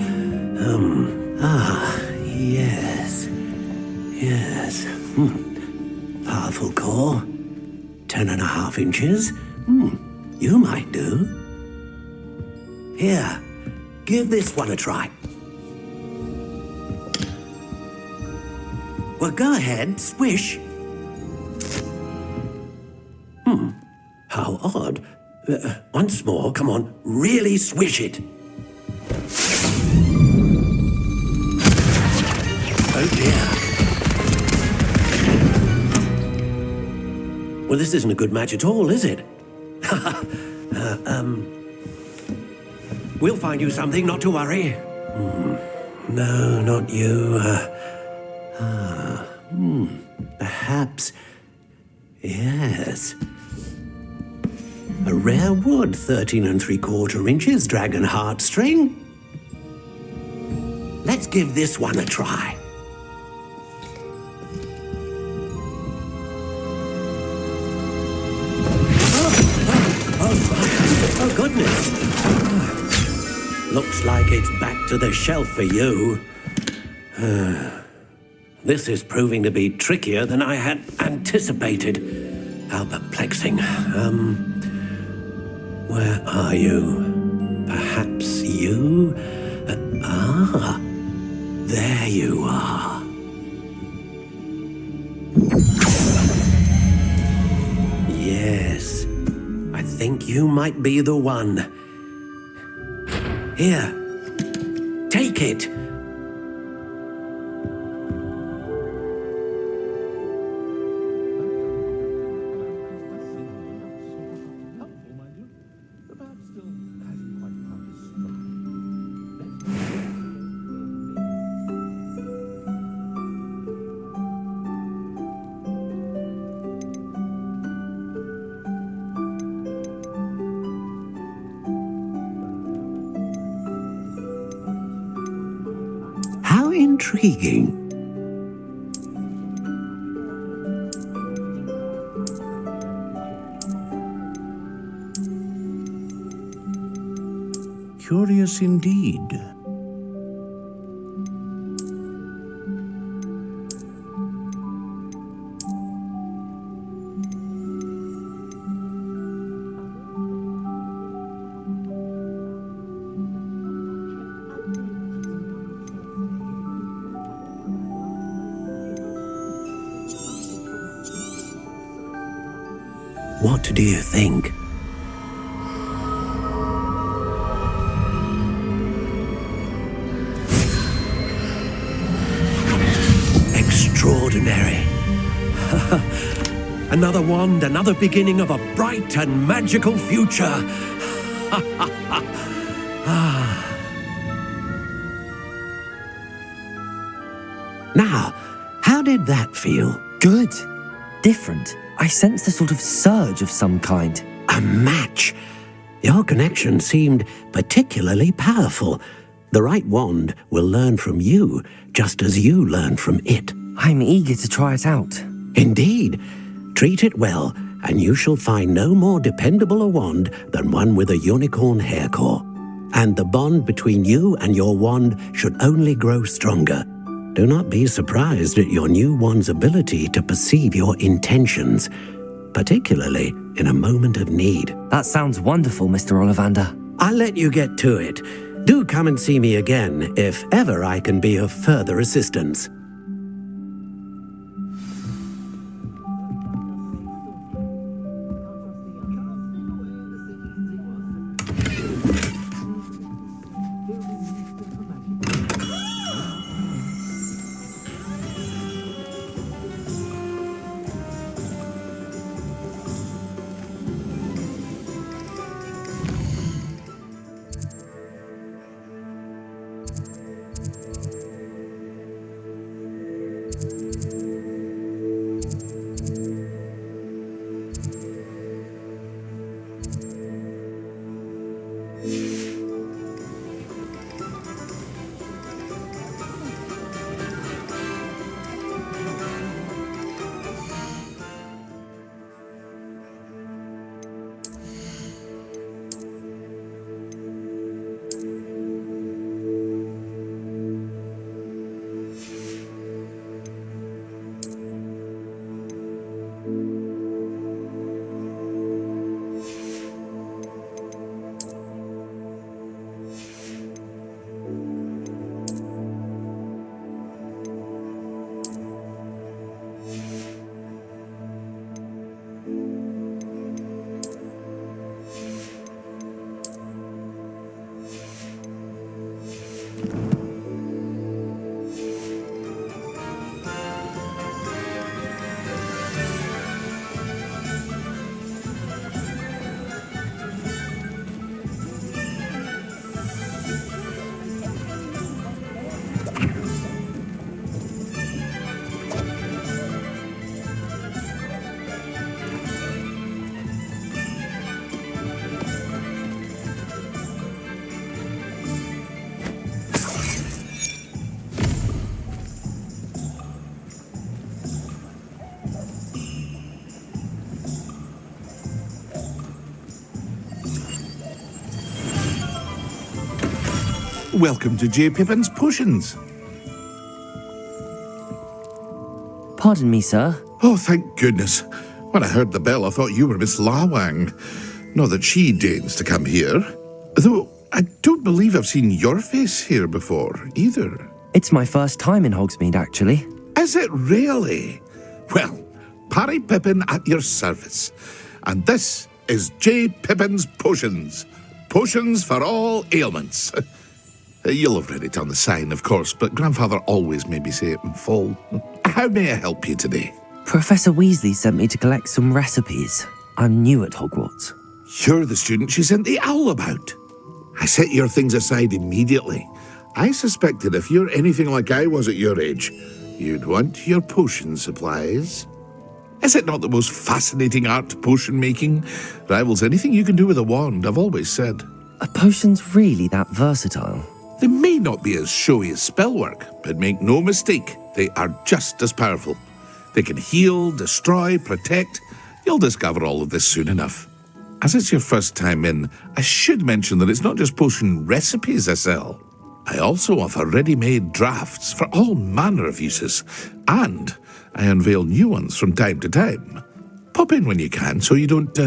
Speaker 12: Yes. Powerful core. 10.5 inches. You might do. Here, give this one a try. Well, go ahead, swish. How odd. Once more, come on, really swish it. Oh dear. Well, this isn't a good match at all, is it? We'll find you something, not to worry. No, not you. Perhaps. Yes. A rare wood, 13 3/4 inches, dragon heartstring. Let's give this one a try. Oh, goodness. Looks like it's back to the shelf for you. This is proving to be trickier than I had anticipated. How perplexing. Where are you? Perhaps you? There you are. Yes, I think you might be the one. Here, take it. How intriguing.
Speaker 19: Curious indeed.
Speaker 12: What do you think? Extraordinary. Another wand, another beginning of a bright and magical future. Now, how did that feel?
Speaker 2: Good. Different. I sensed a sort of surge of some kind.
Speaker 12: A match. Your connection seemed particularly powerful. The right wand will learn from you, just as you learn from it.
Speaker 2: I'm eager to try it out.
Speaker 12: Indeed. Treat it well, and you shall find no more dependable a wand than one with a unicorn hair core. And the bond between you and your wand should only grow stronger. Do not be surprised at your new wand's ability to perceive your intentions, particularly in a moment of need.
Speaker 2: That sounds wonderful, Mr. Ollivander.
Speaker 12: I'll let you get to it. Do come and see me again if ever I can be of further assistance.
Speaker 7: Welcome to J. Pippin's Potions.
Speaker 2: Pardon me, sir.
Speaker 7: Oh, thank goodness. When I heard the bell, I thought you were Miss Lawang. Not that she deigns to come here. Though I don't believe I've seen your face here before, either.
Speaker 2: It's my first time in Hogsmeade, actually.
Speaker 7: Is it really? Well, Parry Pippin at your service. And this is J. Pippin's Potions. Potions for all ailments. You'll have read it on the sign, of course, but Grandfather always made me say it in full. How may I help you today?
Speaker 2: Professor Weasley sent me to collect some recipes. I'm new at Hogwarts.
Speaker 7: You're the student she sent the owl about. I set your things aside immediately. I suspected if you're anything like I was at your age, you'd want your potion supplies. Is it not the most fascinating art, potion making? Rivals anything you can do with a wand, I've always said.
Speaker 2: Are potions really that versatile?
Speaker 7: They may not be as showy as spellwork, but make no mistake, they are just as powerful. They can heal, destroy, protect. You'll discover all of this soon enough. As it's your first time in, I should mention that it's not just potion recipes I sell. I also offer ready-made drafts for all manner of uses, and I unveil new ones from time to time. Pop in when you can so you don't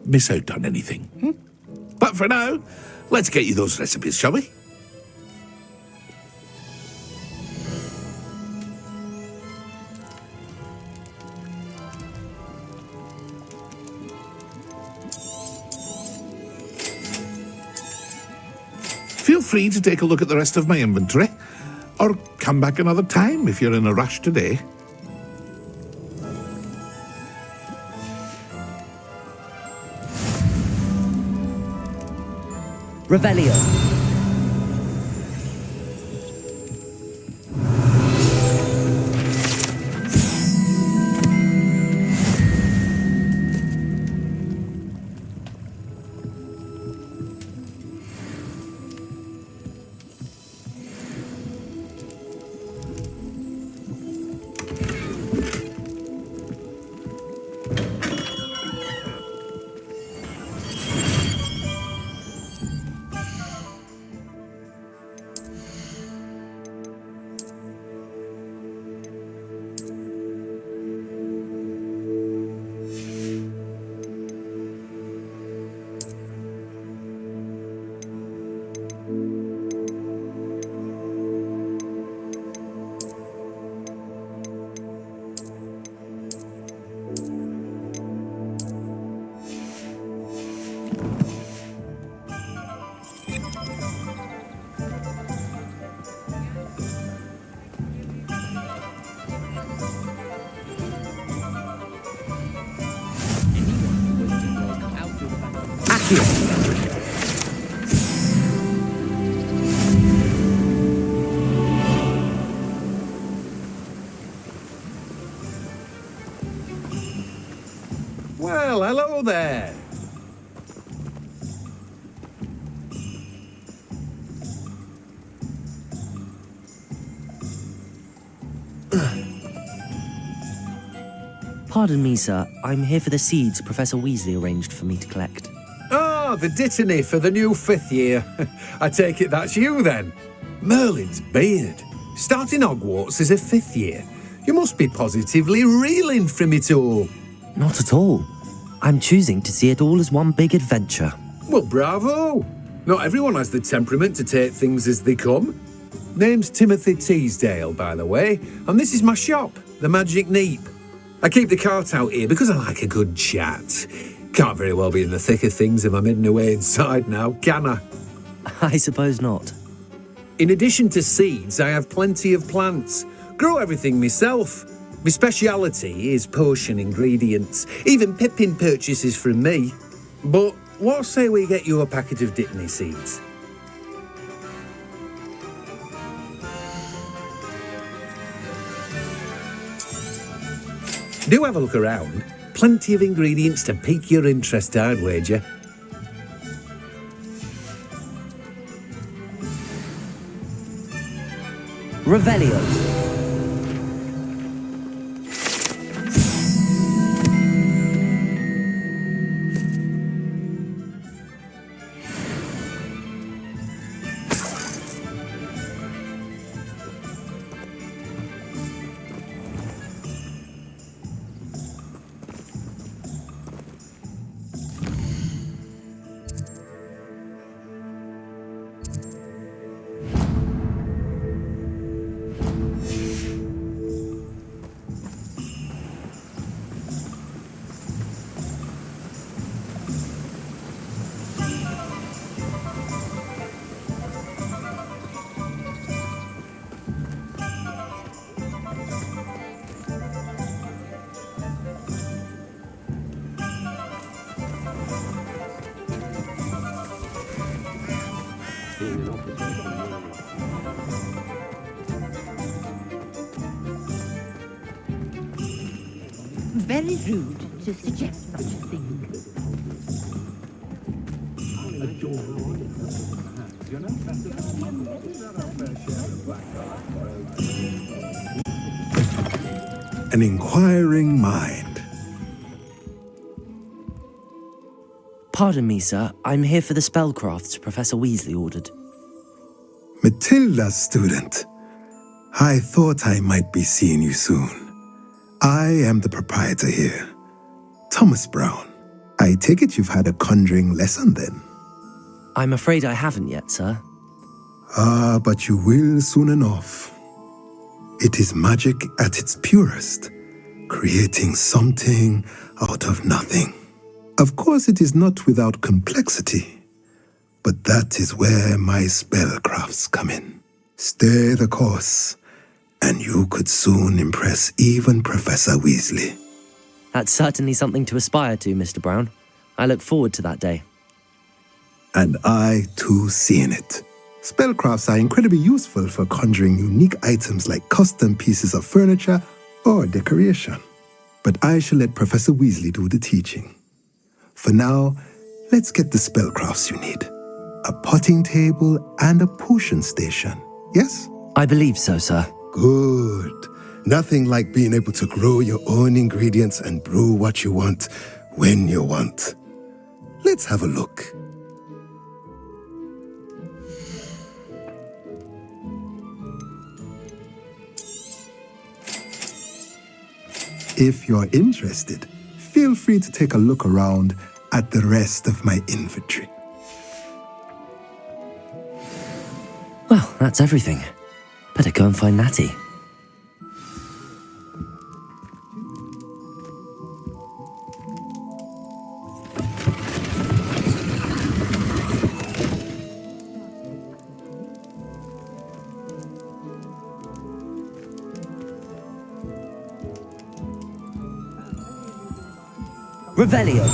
Speaker 7: miss out on anything. But for now, let's get you those recipes, shall we? Feel free to take a look at the rest of my inventory, or come back another time if you're in a rush today.
Speaker 2: Revelio.
Speaker 20: Well, hello there.
Speaker 2: Pardon me, sir. I'm here for the seeds Professor Weasley arranged for me to collect.
Speaker 20: Ah, the dittany for the new 5th year. I take it that's you, then. Merlin's beard. Starting Hogwarts as a 5th year. You must be positively reeling from it all.
Speaker 2: Not at all. I'm choosing to see it all as one big adventure.
Speaker 20: Well, bravo. Not everyone has the temperament to take things as they come. Name's Timothy Teasdale, by the way, and this is my shop, the Magic Neep. I keep the cart out here because I like a good chat. Can't very well be in the thick of things if I'm hidden away inside now, can I?
Speaker 2: I suppose not.
Speaker 20: In addition to seeds, I have plenty of plants. Grow everything myself. My speciality is potion ingredients. Even Pippin purchases from me. But what say we get you a packet of dittany seeds? Do have a look around. Plenty of ingredients to pique your interest, I'd wager.
Speaker 2: Revelio.
Speaker 18: very rude to suggest such a thing.
Speaker 21: An inquiring mind.
Speaker 2: Pardon me, sir. I'm here for the spellcrafts Professor Weasley ordered.
Speaker 21: Matilda's student. I thought I might be seeing you soon. I am the proprietor here, Thomas Brown. I take it you've had a conjuring lesson then?
Speaker 2: I'm afraid I haven't yet, sir.
Speaker 21: Ah, but you will soon enough. It is magic at its purest, creating something out of nothing. Of course, it is not without complexity, but that is where my spellcrafts come in. Stay the course, and you could soon impress even Professor Weasley.
Speaker 2: That's certainly something to aspire to, Mr. Brown. I look forward to that day.
Speaker 21: And I, too, seeing it. Spellcrafts are incredibly useful for conjuring unique items like custom pieces of furniture or decoration. But I shall let Professor Weasley do the teaching. For now, let's get the spellcrafts you need. A potting table and a potion station, yes?
Speaker 2: I believe so, sir.
Speaker 21: Good. Nothing like being able to grow your own ingredients and brew what you want when you want. Let's have a look. If you're interested, feel free to take a look around at the rest of my inventory.
Speaker 2: Well, that's everything. Better go and find Natty. Revelio.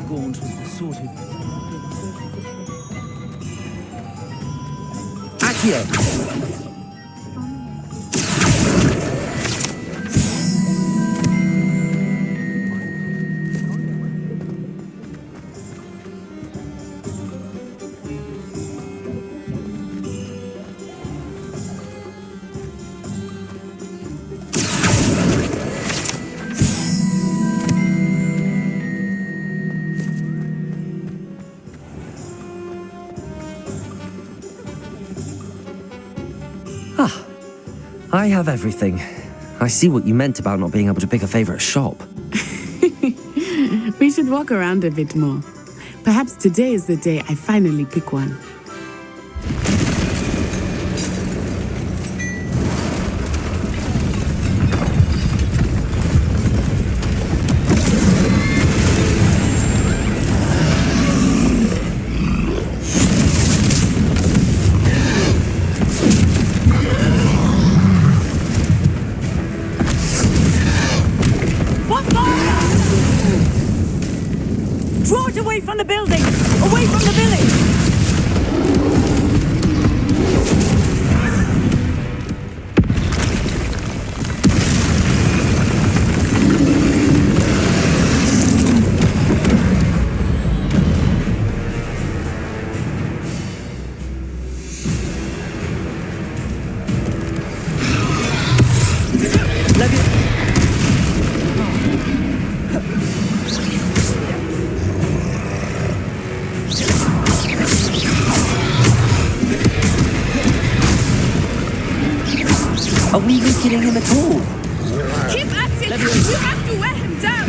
Speaker 22: Gaunt was the sort of...
Speaker 2: Accio! I have everything. I see what you meant about not being able to pick a favorite shop.
Speaker 11: We should walk around a bit more. Perhaps today is the day I finally pick one.
Speaker 23: Draw it away from the building! Away from the village!
Speaker 2: Are we weakening him at all?
Speaker 23: You have to wear him down!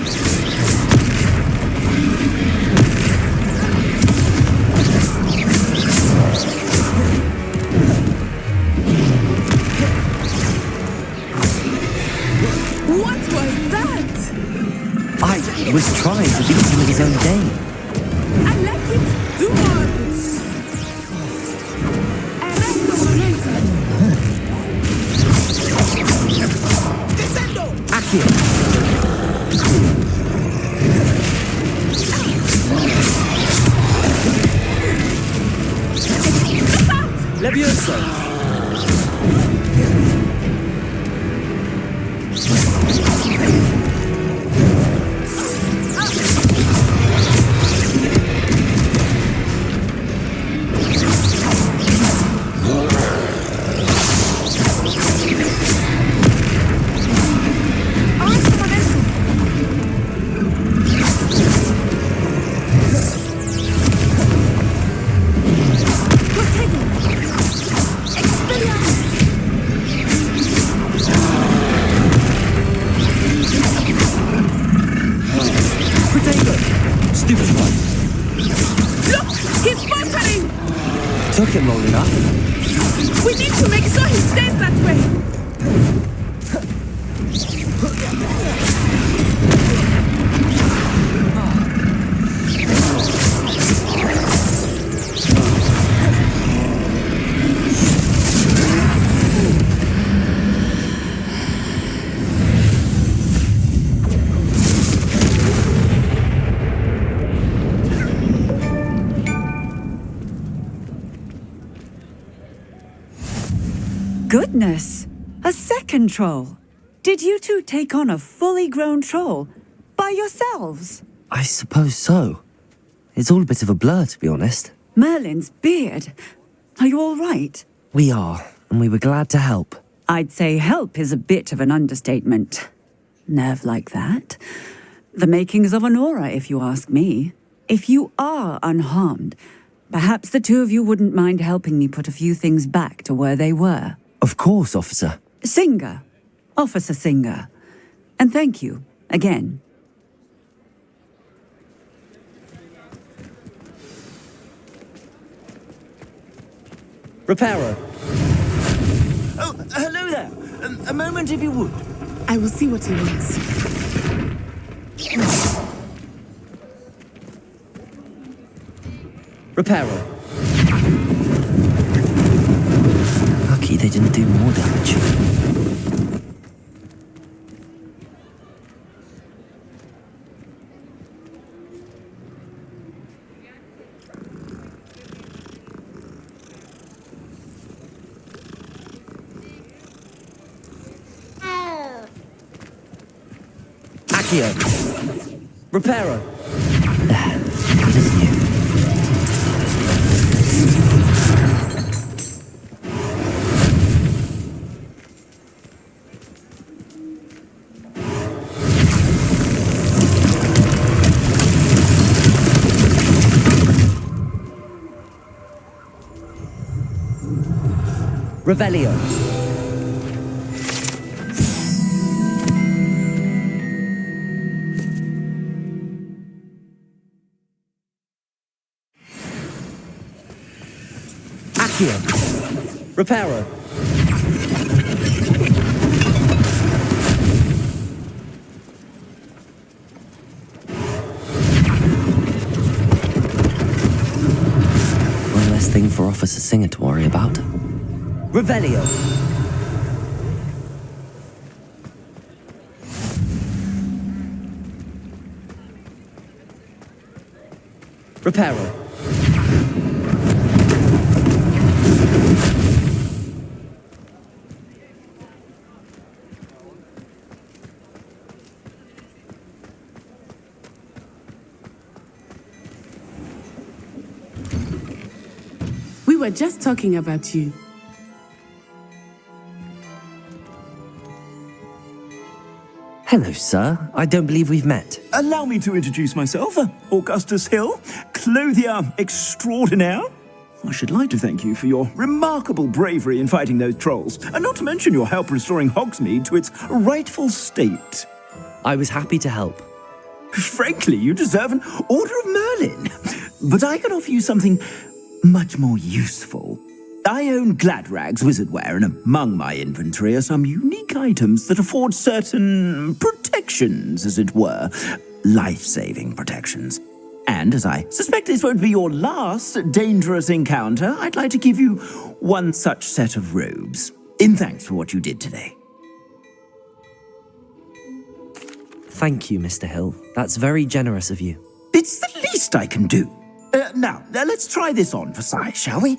Speaker 23: What was that?
Speaker 2: I was trying to beat him at his own game.
Speaker 23: I like it. Do more.
Speaker 2: Levioso! Took him long enough.
Speaker 23: We need to make sure he stays that way. Goodness! A second troll! Did you two take on a fully grown troll? By yourselves?
Speaker 2: I suppose so. It's all a bit of a blur, to be honest.
Speaker 23: Merlin's beard. Are you all right?
Speaker 2: We are, and we were glad to help.
Speaker 23: I'd say help is a bit of an understatement. Nerve like that. The makings of an aura, if you ask me. If you are unharmed, perhaps the two of you wouldn't mind helping me put a few things back to where they were.
Speaker 2: Of course, officer.
Speaker 23: Singer. Officer Singer. And thank you, again.
Speaker 2: Reparo.
Speaker 9: Oh, hello there. A moment if you would.
Speaker 11: I will see what he wants.
Speaker 2: Reparo. Lucky they didn't do more damage. Accio. Reparo. Good as new. Revelio. Accio. Reparo. One less thing for Officer Singer to worry about. Revelio. Reparo.
Speaker 11: We were just talking about you.
Speaker 2: Hello, sir. I don't believe we've met.
Speaker 9: Allow me to introduce myself, Augustus Hill, clothier extraordinaire. I should like to thank you for your remarkable bravery in fighting those trolls, and not to mention your help restoring Hogsmeade to its rightful state.
Speaker 2: I was happy to help.
Speaker 9: Frankly, you deserve an Order of Merlin. But I can offer you something much more useful. I own Gladrag's wizardware, and among my inventory are some unique items that afford certain protections, as it were. Life-saving protections. And as I suspect this won't be your last dangerous encounter, I'd like to give you one such set of robes, in thanks for what you did today.
Speaker 2: Thank you, Mr. Hill. That's very generous of you.
Speaker 9: It's the least I can do. Now, let's try this on for size, shall we?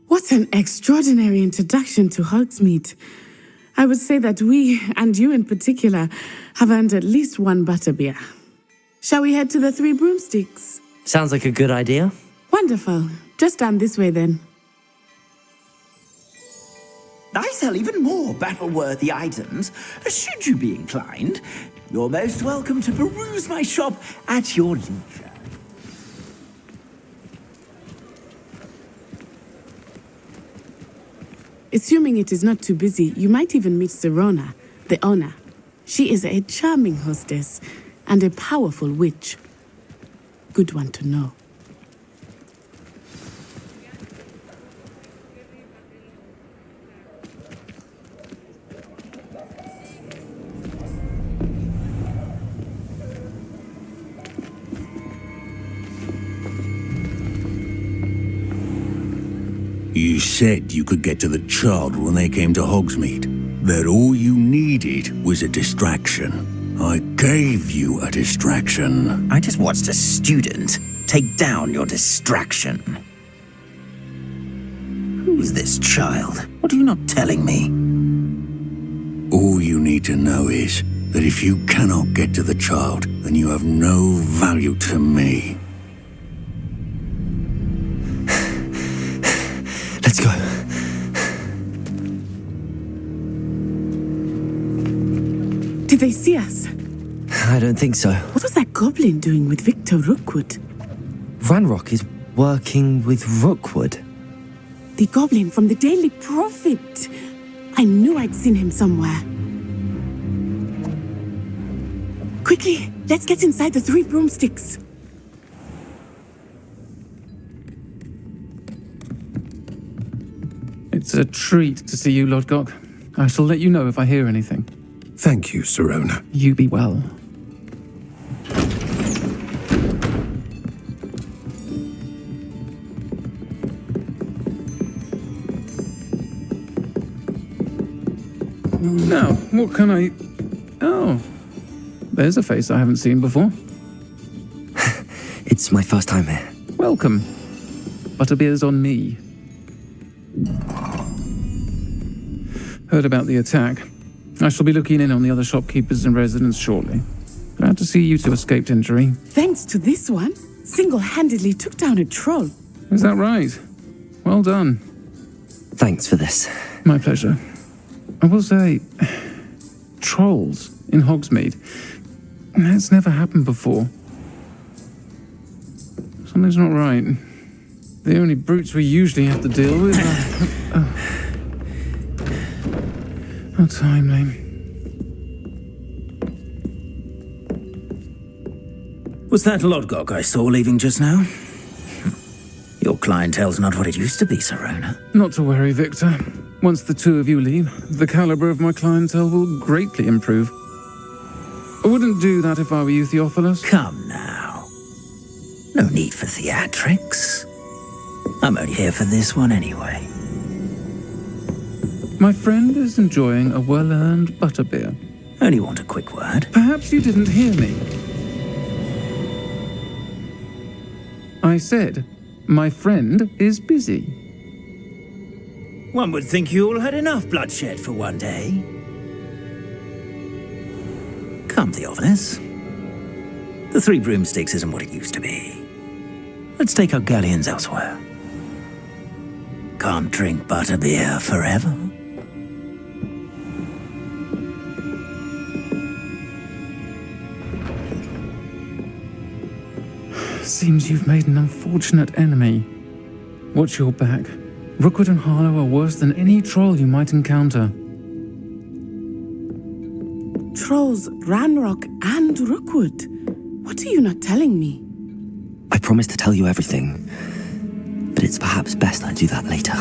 Speaker 11: What an extraordinary introduction to Hogsmeade. I would say that we, and you in particular, have earned at least one butterbeer. Shall we head to the Three Broomsticks?
Speaker 2: Sounds like a good idea.
Speaker 11: Wonderful. Just down this way then.
Speaker 9: I sell even more battle-worthy items. Should you be inclined, you're most welcome to peruse my shop at your leisure.
Speaker 11: Assuming it is not too busy, you might even meet Serona, the owner. She is a charming hostess and a powerful witch. Good one to know.
Speaker 19: You said you could get to the child when they came to Hogsmeade. That all you needed was a distraction. I gave you a distraction.
Speaker 9: I just watched a student take down your distraction. Who is this child? What are you not telling me?
Speaker 19: All you need to know is that if you cannot get to the child, then you have no value to me.
Speaker 2: Let's go.
Speaker 11: Did they see us?
Speaker 2: I don't think so.
Speaker 11: What was that goblin doing with Victor Rookwood?
Speaker 2: Ranrock is working with Rookwood.
Speaker 11: The goblin from the Daily Prophet. I knew I'd seen him somewhere. Quickly, let's get inside the Three Broomsticks.
Speaker 3: It's a treat to see you, Lodgok. I shall let you know if I hear anything.
Speaker 19: Thank you, Serona.
Speaker 3: You be well. Now, what can I... Oh, there's a face I haven't seen before.
Speaker 2: It's my first time here.
Speaker 3: Welcome. Butterbeer's on me. Heard about the attack. I shall be looking in on the other shopkeepers and residents shortly. Glad to see you two escaped injury.
Speaker 11: Thanks to this one, single-handedly took down a troll.
Speaker 3: Is that right? Well done.
Speaker 2: Thanks for this.
Speaker 3: My pleasure. I will say, trolls in Hogsmeade. That's never happened before. Something's not right. The only brutes we usually have to deal with are... How timely.
Speaker 9: Was that Lodgok I saw leaving just now? Your clientele's not what it used to be, Serona.
Speaker 3: Not to worry, Victor. Once the two of you leave, the caliber of my clientele will greatly improve. I wouldn't do that if I were you, Theophilus.
Speaker 9: Come now. No need for theatrics. I'm only here for this one anyway.
Speaker 3: My friend is enjoying a well-earned butterbeer.
Speaker 9: Only want a quick word.
Speaker 3: Perhaps you didn't hear me. I said, My friend is busy.
Speaker 9: One would think you all had enough bloodshed for one day. Come, Theophilus. The Three Broomsticks isn't what it used to be. Let's take our galleons elsewhere. Can't drink butterbeer forever.
Speaker 3: Seems you've made an unfortunate enemy. Watch your back. Rookwood and Harlow are worse than any troll you might encounter.
Speaker 11: Trolls, Ranrock, and Rookwood. What are you not telling me?
Speaker 2: I promised to tell you everything, but it's perhaps best I do that later.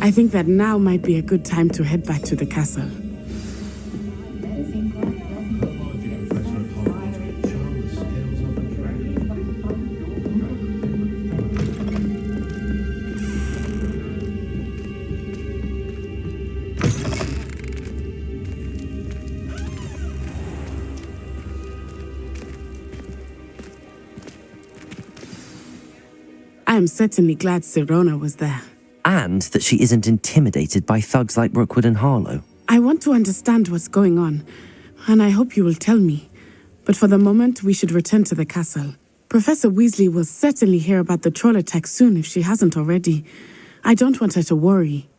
Speaker 11: I think that now might be a good time to head back to the castle. I am certainly glad Sirona was there.
Speaker 2: And that she isn't intimidated by thugs like Rookwood and Harlow.
Speaker 11: I want to understand what's going on, and I hope you will tell me. But for the moment, we should return to the castle. Professor Weasley will certainly hear about the troll attack soon if she hasn't already. I don't want her to worry.